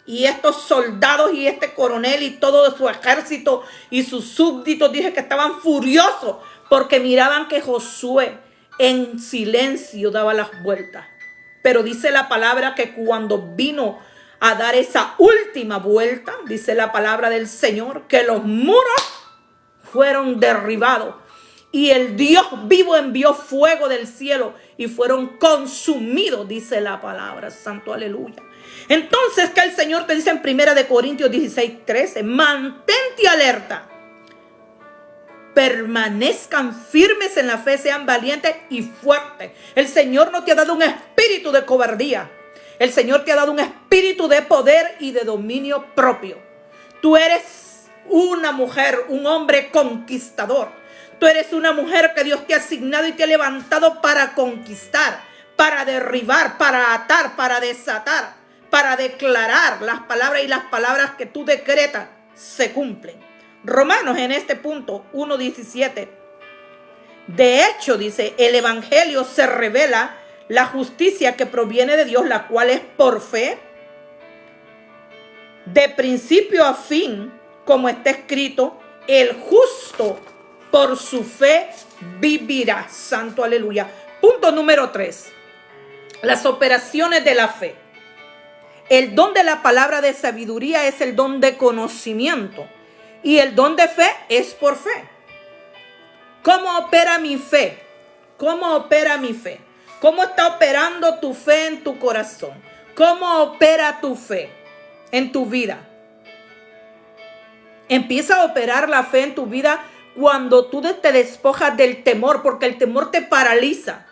Y estos soldados y este coronel y todo su ejército y sus súbditos, dije que estaban furiosos porque miraban que Josué en silencio daba las vueltas. Pero dice la palabra que cuando vino a dar esa última vuelta, dice la palabra del Señor, que los muros fueron derribados y el Dios vivo envió fuego del cielo y fueron consumidos, dice la palabra. Santo aleluya. Entonces, que el Señor te dice en 1 Corintios 16:13, mantente alerta, permanezcan firmes en la fe, sean valientes y fuertes. El Señor no te ha dado un espíritu de cobardía. El Señor te ha dado un espíritu de poder y de dominio propio. Tú eres una mujer, un hombre conquistador. Tú eres una mujer que Dios te ha asignado y te ha levantado para conquistar, para derribar, para atar, para desatar, para declarar las palabras, y las palabras que tú decretas se cumplen. Romanos en este punto 1:17. De hecho, dice, el evangelio se revela la justicia que proviene de Dios, la cual es por fe, de principio a fin, como está escrito, el justo por su fe vivirá. Santo aleluya. Punto número 3. Las operaciones de la fe. El don de la palabra de sabiduría es el don de conocimiento. Y el don de fe es por fe. ¿Cómo opera mi fe? ¿Cómo opera mi fe? ¿Cómo está operando tu fe en tu corazón? ¿Cómo opera tu fe en tu vida? Empieza a operar la fe en tu vida cuando tú te despojas del temor, porque el temor te paraliza.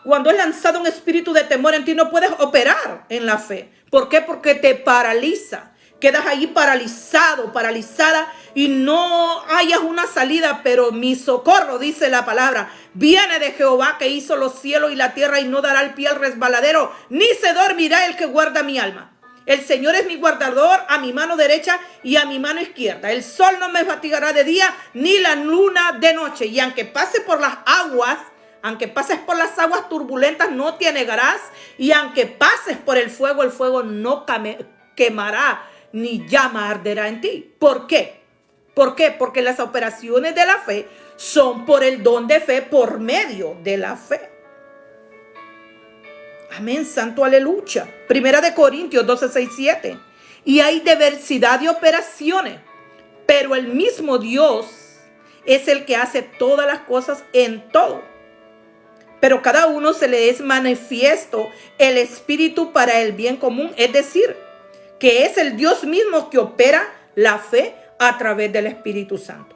Cuando es lanzado un espíritu de temor en ti, no puedes operar en la fe. ¿Por qué? Porque te paraliza. Quedas ahí paralizado, paralizada, y no hayas una salida. Pero mi socorro, dice la palabra, viene de Jehová, que hizo los cielos y la tierra, y no dará el pie al resbaladero, ni se dormirá el que guarda mi alma. El Señor es mi guardador a mi mano derecha y a mi mano izquierda. El sol no me fatigará de día, ni la luna de noche. Y aunque pase por las aguas, aunque pases por las aguas turbulentas, no te anegarás. Y aunque pases por el fuego no quemará, ni llama arderá en ti. ¿Por qué? ¿Por qué? Porque las operaciones de la fe son por el don de fe, por medio de la fe. Amén, santo aleluya. 1 Corintios 12:6-7. Y hay diversidad de operaciones, pero el mismo Dios es el que hace todas las cosas en todo. Pero cada uno se le es manifiesto el Espíritu para el bien común, es decir, que es el Dios mismo que opera la fe a través del Espíritu Santo.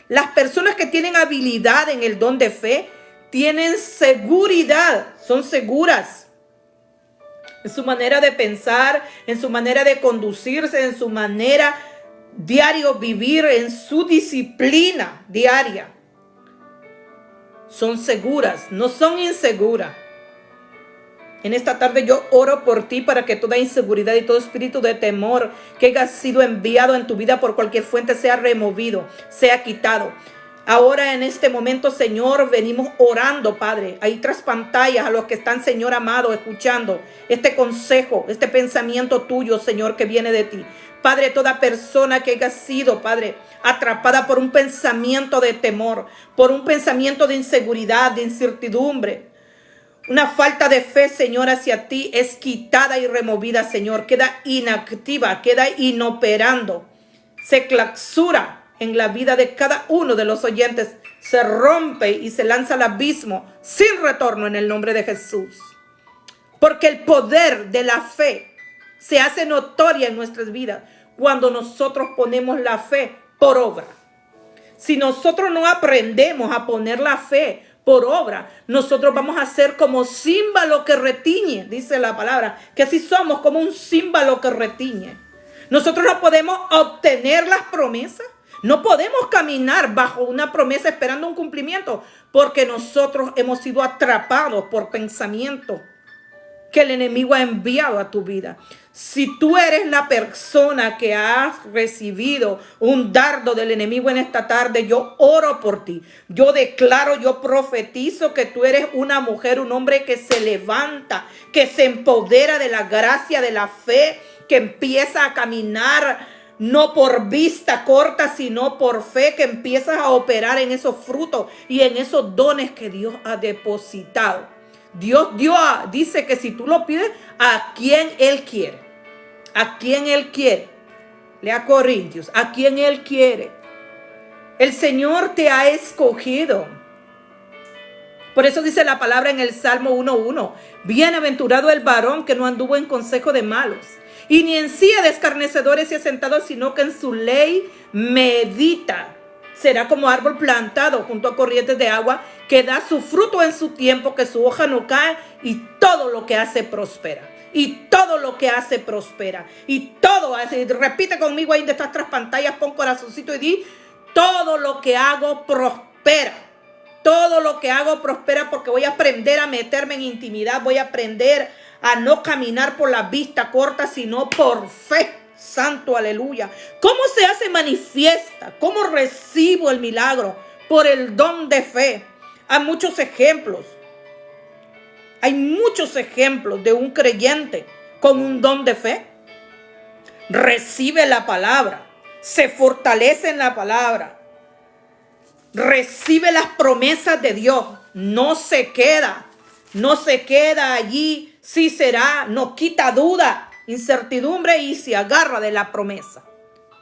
Las personas que tienen habilidad en el don de fe tienen seguridad, son seguras en su manera de pensar, en su manera de conducirse, en su manera diario vivir, en su disciplina diaria. Son seguras, no son inseguras. En esta tarde yo oro por ti para que toda inseguridad y todo espíritu de temor que haya sido enviado en tu vida por cualquier fuente sea removido, sea quitado. Ahora en este momento, Señor, venimos orando, Padre, ahí tras pantallas, a los que están, Señor amado, escuchando este consejo, este pensamiento tuyo, Señor, que viene de ti. Padre, toda persona que haya sido, Padre, atrapada por un pensamiento de temor, por un pensamiento de inseguridad, de incertidumbre, una falta de fe, Señor, hacia ti es quitada y removida, Señor. Queda inactiva, queda inoperando. Se clausura en la vida de cada uno de los oyentes. Se rompe y se lanza al abismo sin retorno en el nombre de Jesús. Porque el poder de la fe se hace notoria en nuestras vidas cuando nosotros ponemos la fe por obra. Si nosotros no aprendemos a poner la fe por obra, nosotros vamos a ser como címbalo que retiñe, dice la palabra, que así somos como un címbalo que retiñe. Nosotros no podemos obtener las promesas, no podemos caminar bajo una promesa esperando un cumplimiento, porque nosotros hemos sido atrapados por pensamientos que el enemigo ha enviado a tu vida. Si tú eres la persona que has recibido un dardo del enemigo en esta tarde, yo oro por ti. Yo declaro, yo profetizo que tú eres una mujer, un hombre que se levanta, que se empodera de la gracia, de la fe, que empieza a caminar no por vista corta, sino por fe, que empiezas a operar en esos frutos y en esos dones que Dios ha depositado. Dios dice que si tú lo pides a quien Él quiere, a quien Él quiere, lea Corintios, a quien Él quiere. El Señor te ha escogido. Por eso dice la palabra en el Salmo 1:1, bienaventurado el varón que no anduvo en consejo de malos, y ni en silla de escarnecedores se ha sentado, sino que en su ley medita. Será como árbol plantado junto a corrientes de agua, que da su fruto en su tiempo, que su hoja no cae, y todo lo que hace prospera. Y todo lo que hace prospera. Y todo hace, repite conmigo ahí de estas tres pantallas, pon corazoncito y di, todo lo que hago prospera. Todo lo que hago prospera, porque voy a aprender a meterme en intimidad, voy a aprender a no caminar por la vista corta, sino por fe. Santo, aleluya. ¿Cómo se hace manifiesta? ¿Cómo recibo el milagro? Por el don de fe. Hay muchos ejemplos. Hay muchos ejemplos de un creyente con un don de fe. Recibe la palabra, se fortalece en la palabra, recibe las promesas de Dios, no se queda allí, sí será, no quita duda, incertidumbre y se agarra de la promesa.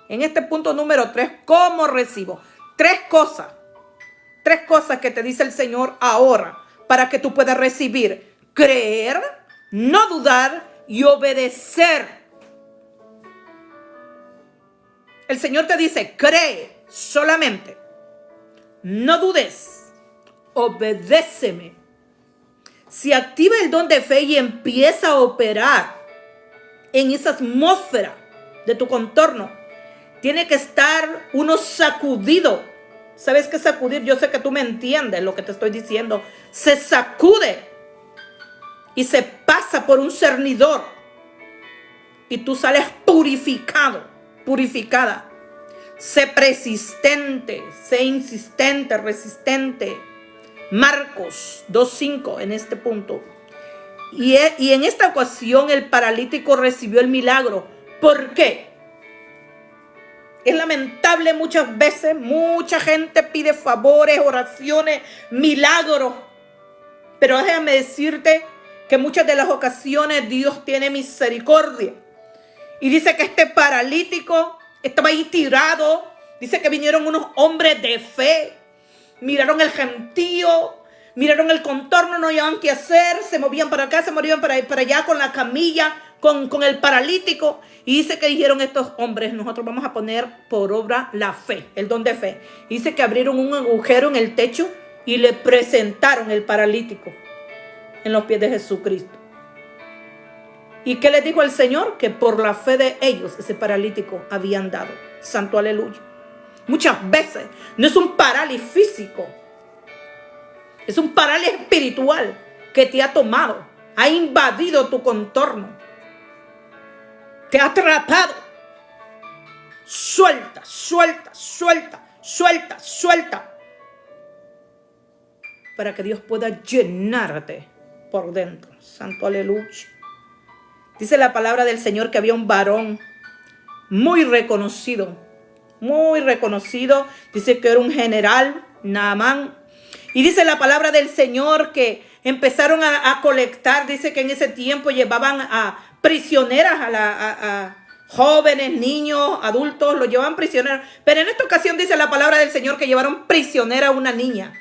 En este punto número 3, ¿cómo recibo? Tres cosas que te dice el Señor ahora para que tú puedas recibir: creer, no dudar y obedecer. El Señor te dice, cree solamente, no dudes, obedéceme. Si activa el don de fe y empieza a operar en esa atmósfera de tu contorno, tiene que estar uno sacudido. ¿Sabes qué sacudir? Yo sé que tú me entiendes lo que te estoy diciendo. Se sacude y se pasa por un cernidor y tú sales purificado, purificada. Sé persistente, sé insistente, resistente. Marcos 2:5 en este punto. Y en esta ocasión el paralítico recibió el milagro. ¿Por qué? Es lamentable muchas veces, mucha gente pide favores, oraciones, milagros. Pero déjame decirte que muchas de las ocasiones Dios tiene misericordia. Y dice que este paralítico estaba ahí tirado. Dice que vinieron unos hombres de fe. Miraron el gentío, miraron el contorno, no hallaban qué hacer. Se movían para acá, se movían para allá con la camilla, con el paralítico. Y dice que dijeron estos hombres, nosotros vamos a poner por obra la fe, el don de fe. Dice que abrieron un agujero en el techo y le presentaron el paralítico en los pies de Jesucristo. ¿Y qué les dijo el Señor? Que por la fe de ellos ese paralítico había andado. Santo, aleluya. Muchas veces no es un parálisis físico, es un parálisis espiritual que te ha tomado, ha invadido tu contorno, te ha atrapado. Suelta, suelta, suelta, suelta, suelta, para que Dios pueda llenarte por dentro. Santo, aleluya. Dice la palabra del Señor que había un varón muy reconocido, dice que era un general, Naamán. Y dice la palabra del Señor que empezaron a colectar, dice que en ese tiempo llevaban a prisioneras, a jóvenes, niños, adultos, los llevaban prisioneras. Pero en esta ocasión dice la palabra del Señor que llevaron prisionera a una niña.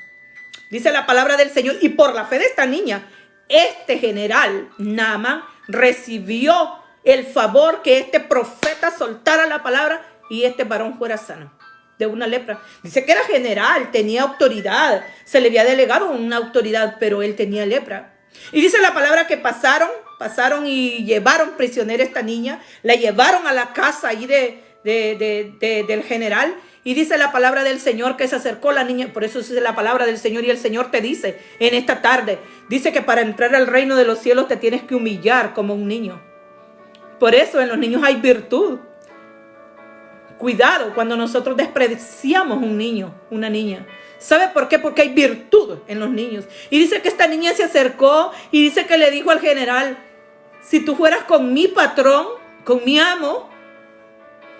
Dice la palabra del Señor, y por la fe de esta niña, este general, Naamán, recibió el favor que este profeta soltara la palabra y este varón fuera sano. de una lepra. Dice que era general, tenía autoridad, se le había delegado una autoridad, pero él tenía lepra. Y dice la palabra que pasaron y llevaron prisionera a esta niña, la llevaron a la casa ahí del general. Y dice la palabra del Señor que se acercó la niña. Por eso dice la palabra del Señor, y el Señor te dice en esta tarde, dice que para entrar al reino de los cielos te tienes que humillar como un niño. Por eso en los niños hay virtud. Cuidado cuando nosotros despreciamos un niño, una niña. ¿Sabe por qué? Porque hay virtud en los niños. Y dice que esta niña se acercó y dice que le dijo al general, si tú fueras con mi patrón, con mi amo,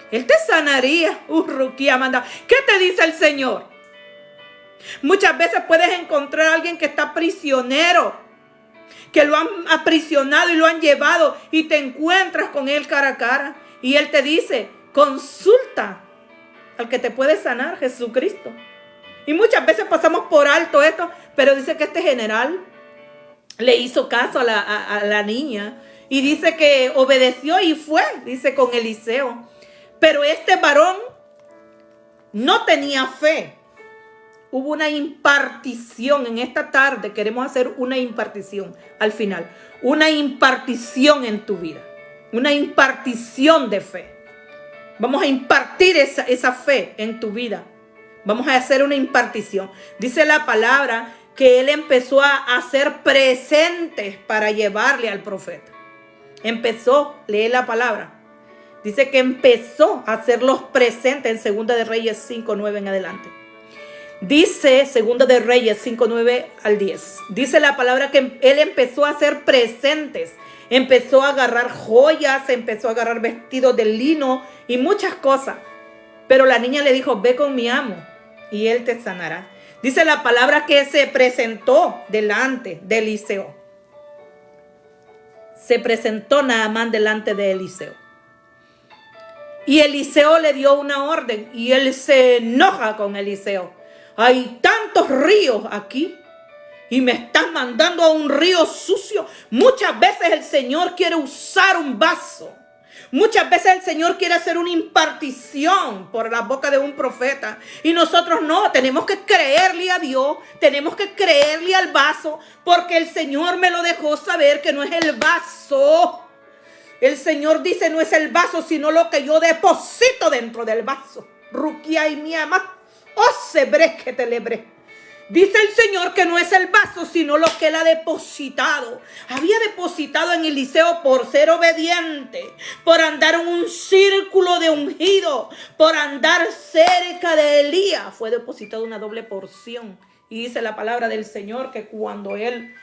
él te sanaría. ¿Qué te dice el Señor? Muchas veces puedes encontrar a alguien que está prisionero, que lo han aprisionado y lo han llevado, y te encuentras con él cara a cara. Y él te dice, consulta al que te puede sanar, Jesucristo. Y muchas veces pasamos por alto esto, pero dice que este general le hizo caso a la niña. Y dice que obedeció y fue, dice, con Eliseo. Pero este varón no tenía fe. Hubo una impartición en esta tarde. Queremos hacer una impartición al final. Una impartición en tu vida. Una impartición de fe. Vamos a impartir esa fe en tu vida. Vamos a hacer una impartición. Dice la palabra que él empezó a hacer presentes para llevarle al profeta. Empezó, lee la palabra. Dice que empezó a hacer los presentes en 2 de Reyes 5:9 en adelante. Dice 2 de Reyes 5:9 al 10. Dice la palabra que él empezó a hacer presentes. Empezó a agarrar joyas, empezó a agarrar vestidos de lino y muchas cosas. Pero la niña le dijo, ve con mi amo y él te sanará. Dice la palabra que se presentó delante de Eliseo. Se presentó Naamán delante de Eliseo. Y Eliseo le dio una orden y él se enoja con Eliseo. Hay tantos ríos aquí y me estás mandando a un río sucio. Muchas veces el Señor quiere usar un vaso. Muchas veces el Señor quiere hacer una impartición por la boca de un profeta. Y nosotros no, tenemos que creerle a Dios, tenemos que creerle al vaso, porque el Señor me lo dejó saber que no es el vaso. El Señor dice no es el vaso, sino lo que yo deposito dentro del vaso. Ruquia y mi ama, sebre que te lebre. Dice el Señor que no es el vaso, sino lo que él ha depositado. Había depositado en Eliseo por ser obediente, por andar en un círculo de ungido, por andar cerca de Elías. Fue depositado una doble porción. Y dice la palabra del Señor que cuando él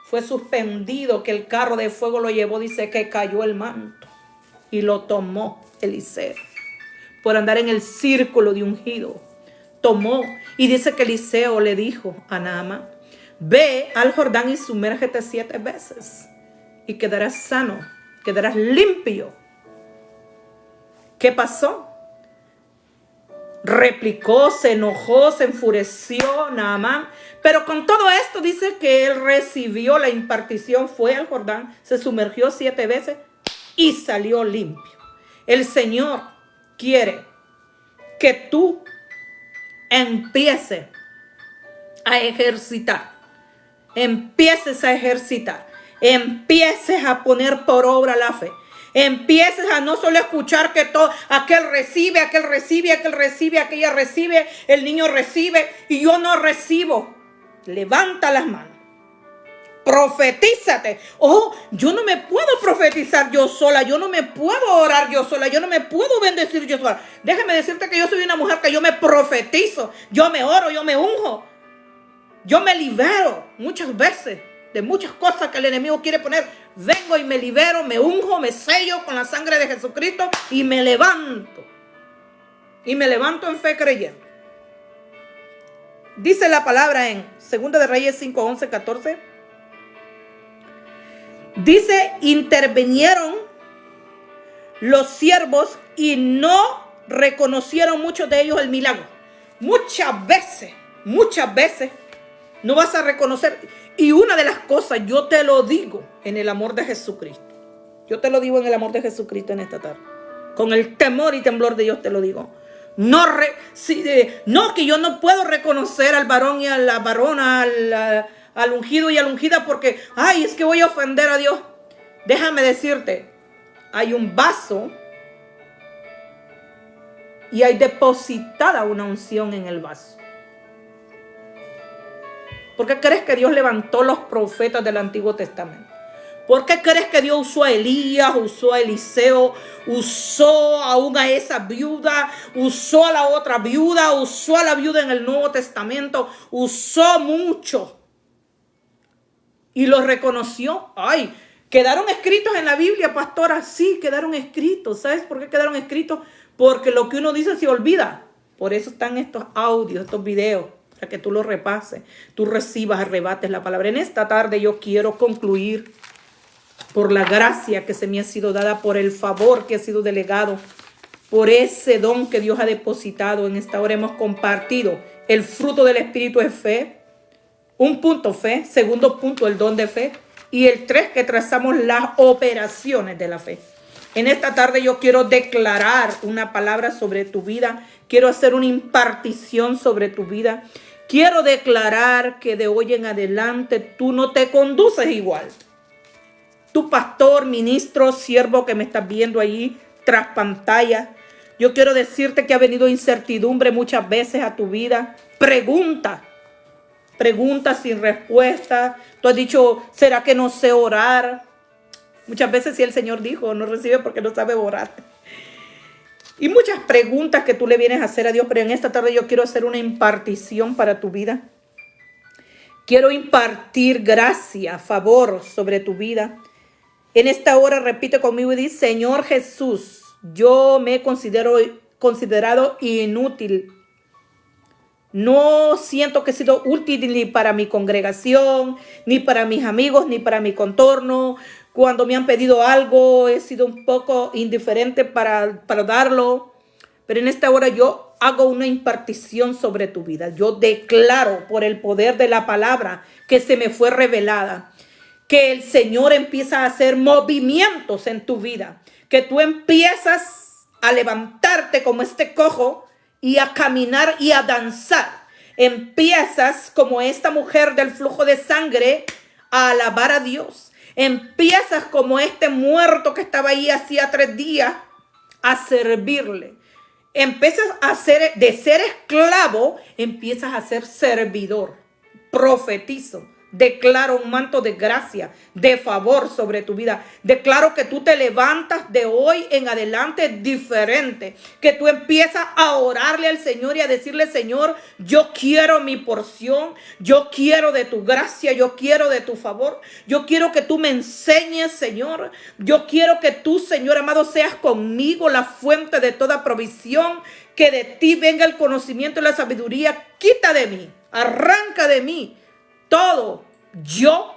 fue suspendido, que el carro de fuego lo llevó, dice que cayó el manto y lo tomó Eliseo. Por andar en el círculo de ungido, tomó. Y dice que Eliseo le dijo a Naamán, ve al Jordán y sumérgete 7 veces y quedarás sano, quedarás limpio. ¿Qué pasó? Replicó, se enojó, se enfureció Naamán. Pero con todo esto dice que él recibió la impartición, fue al Jordán, se sumergió 7 veces y salió limpio. El Señor quiere que tú empieces a ejercitar, empieces a poner por obra la fe. Empieces a no solo escuchar que todo, aquel recibe, aquella recibe, el niño recibe y yo no recibo. Levanta las manos. Profetízate. Yo no me puedo profetizar yo sola, yo no me puedo orar yo sola, yo no me puedo bendecir yo sola. Déjame decirte que yo soy una mujer que yo me profetizo, yo me oro, yo me unjo, yo me libero muchas veces de muchas cosas que el enemigo quiere poner. Vengo y me libero, me unjo, me sello con la sangre de Jesucristo y me levanto. Y me levanto en fe creyendo. Dice la palabra en 2 de Reyes 5, 11, 14. Dice, intervinieron los siervos y no reconocieron muchos de ellos el milagro. Muchas veces no vas a reconocer. Y una de las cosas, yo te lo digo en el amor de Jesucristo. Yo te lo digo en el amor de Jesucristo en esta tarde. Con el temor y temblor de Dios te lo digo. No, que yo no puedo reconocer al varón y a la varona, al ungido y a la ungida porque, ay, es que voy a ofender a Dios. Déjame decirte, hay un vaso y hay depositada una unción en el vaso. ¿Por qué crees que Dios levantó los profetas del Antiguo Testamento? ¿Por qué crees que Dios usó a Elías, usó a Eliseo, usó aún a esa viuda, usó a la otra viuda, usó a la viuda en el Nuevo Testamento, usó mucho y los reconoció? Ay, ¿quedaron escritos en la Biblia, pastora? Sí, quedaron escritos. ¿Sabes por qué quedaron escritos? Porque lo que uno dice se olvida. Por eso están estos audios, estos videos, para que tú los repases, tú recibas, arrebates la palabra. En esta tarde yo quiero concluir por la gracia que se me ha sido dada, por el favor que ha sido delegado, por ese don que Dios ha depositado. En esta hora hemos compartido el fruto del Espíritu es fe. Un punto, fe. Segundo punto, el don de fe. Y el 3, que trazamos las operaciones de la fe. En esta tarde yo quiero declarar una palabra sobre tu vida. Quiero hacer una impartición sobre tu vida. Quiero declarar que de hoy en adelante tú no te conduces igual. Tu pastor, ministro, siervo que me estás viendo allí tras pantalla, yo quiero decirte que ha venido incertidumbre muchas veces a tu vida. Pregunta sin respuesta. Tú has dicho, ¿será que no sé orar? Muchas veces si el Señor dijo, no recibe porque no sabe orar. Y muchas preguntas que tú le vienes a hacer a Dios, pero en esta tarde yo quiero hacer una impartición para tu vida. Quiero impartir gracia, favor sobre tu vida. En esta hora repite conmigo y dice: Señor Jesús, yo me he considerado inútil. No siento que he sido útil ni para mi congregación, ni para mis amigos, ni para mi contorno. Cuando me han pedido algo, he sido un poco indiferente para darlo. Pero en esta hora yo hago una impartición sobre tu vida. Yo declaro por el poder de la palabra que se me fue revelada, que el Señor empieza a hacer movimientos en tu vida, que tú empiezas a levantarte como este cojo y a caminar y a danzar. Empiezas como esta mujer del flujo de sangre a alabar a Dios. Empiezas como este muerto que estaba ahí hacía 3 días a servirle. Empiezas a ser, de ser esclavo, empiezas a ser servidor. Profetizo. Declaro un manto de gracia, de favor sobre tu vida. Declaro que tú te levantas de hoy en adelante diferente. Que tú empiezas a orarle al Señor y a decirle: Señor, yo quiero mi porción. Yo quiero de tu gracia. Yo quiero de tu favor. Yo quiero que tú me enseñes, Señor. Yo quiero que tú, Señor amado, seas conmigo la fuente de toda provisión. Que de ti venga el conocimiento y la sabiduría. Quita de mí, arranca de mí todo. Yo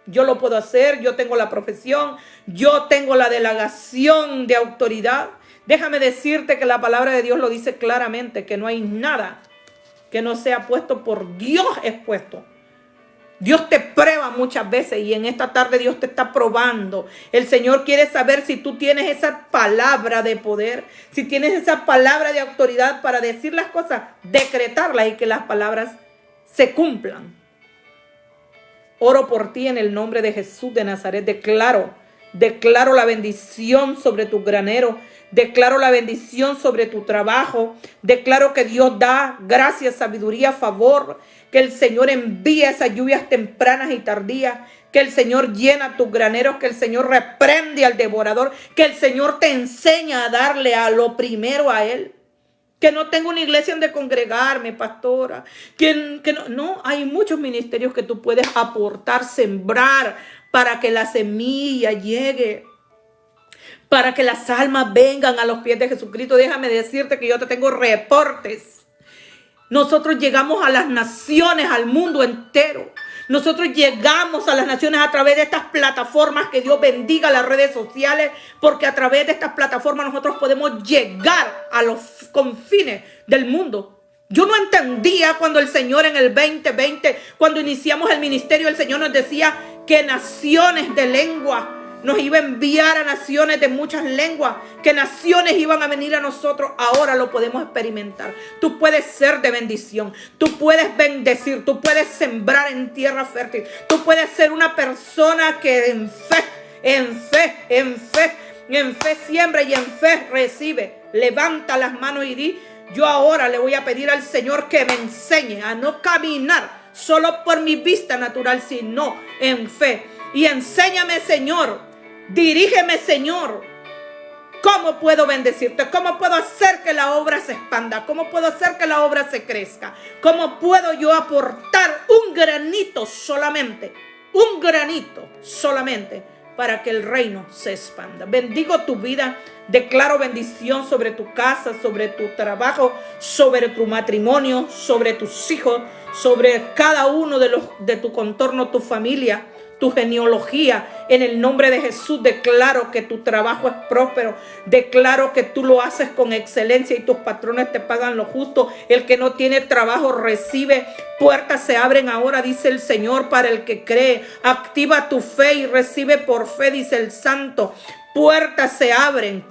lo puedo hacer. Yo tengo la profesión. Yo tengo la delegación de autoridad. Déjame decirte que la palabra de Dios lo dice claramente, que no hay nada que no sea puesto por Dios es puesto. Dios te prueba muchas veces y en esta tarde Dios te está probando. El Señor quiere saber si tú tienes esa palabra de poder, si tienes esa palabra de autoridad para decir las cosas, decretarlas y que las palabras se cumplan. Oro por ti en el nombre de Jesús de Nazaret. Declaro la bendición sobre tu granero. Declaro la bendición sobre tu trabajo. Declaro que Dios da gracia, sabiduría, favor. Que el Señor envía esas lluvias tempranas y tardías. Que el Señor llena tus graneros. Que el Señor reprende al devorador. Que el Señor te enseña a darle a lo primero a Él. Que no tengo una iglesia donde congregarme, pastora. Que no, hay muchos ministerios que tú puedes aportar, sembrar, para que la semilla llegue, para que las almas vengan a los pies de Jesucristo. Déjame decirte que yo te tengo reportes. Nosotros llegamos a las naciones, al mundo entero. Nosotros llegamos a las naciones a través de estas plataformas. Que Dios bendiga las redes sociales, porque a través de estas plataformas nosotros podemos llegar a los confines del mundo. Yo no entendía cuando el Señor en el 2020, cuando iniciamos el ministerio, el Señor nos decía que naciones de lengua, nos iba a enviar a naciones de muchas lenguas, que naciones iban a venir a nosotros. Ahora lo podemos experimentar. Tú puedes ser de bendición, tú puedes bendecir, tú puedes sembrar en tierra fértil, tú puedes ser una persona que en fe siembra y en fe recibe. Levanta las manos y di: yo ahora le voy a pedir al Señor que me enseñe a no caminar solo por mi vista natural, sino en fe. Y enséñame, Señor, dirígeme, Señor, cómo puedo bendecirte, cómo puedo hacer que la obra se expanda, cómo puedo hacer que la obra se crezca, cómo puedo yo aportar un granito solamente para que el reino se expanda. Bendigo tu vida, declaro bendición sobre tu casa, sobre tu trabajo, sobre tu matrimonio, sobre tus hijos, sobre cada uno de tu contorno, tu familia, tu genealogía. En el nombre de Jesús declaro que tu trabajo es próspero, declaro que tú lo haces con excelencia y tus patrones te pagan lo justo. El que no tiene trabajo recibe, puertas se abren ahora, dice el Señor, para el que cree. Activa tu fe y recibe por fe, dice el Santo. Puertas se abren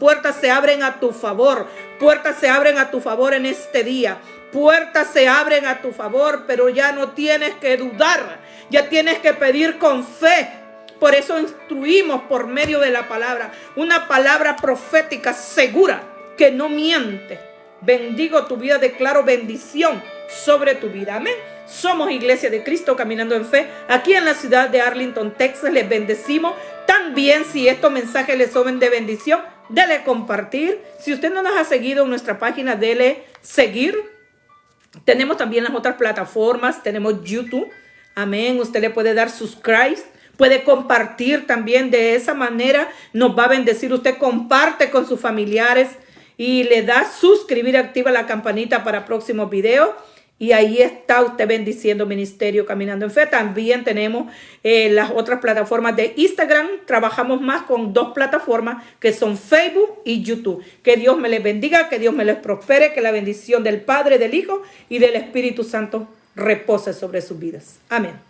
a tu favor, puertas se abren a tu favor en este día. Puertas se abren a tu favor, pero ya no tienes que dudar, ya tienes que pedir con fe. Por eso instruimos por medio de la palabra, una palabra profética segura que no miente. Bendigo tu vida, declaro bendición sobre tu vida. Amén. Somos Iglesia de Cristo Caminando en Fe, aquí en la ciudad de Arlington, Texas. Les bendecimos. También, si estos mensajes les son de bendición, dele compartir. Si usted no nos ha seguido en nuestra página, dele seguir. Tenemos también las otras plataformas, tenemos YouTube, amén, usted le puede dar subscribe, puede compartir también, de esa manera nos va a bendecir. Usted comparte con sus familiares y le da suscribir, activa la campanita para próximos videos. Y ahí está usted bendiciendo Ministerio Caminando en Fe. También tenemos las otras plataformas de Instagram. Trabajamos más con 2 plataformas que son Facebook y YouTube. Que Dios me les bendiga, que Dios me les prospere, que la bendición del Padre, del Hijo y del Espíritu Santo repose sobre sus vidas. Amén.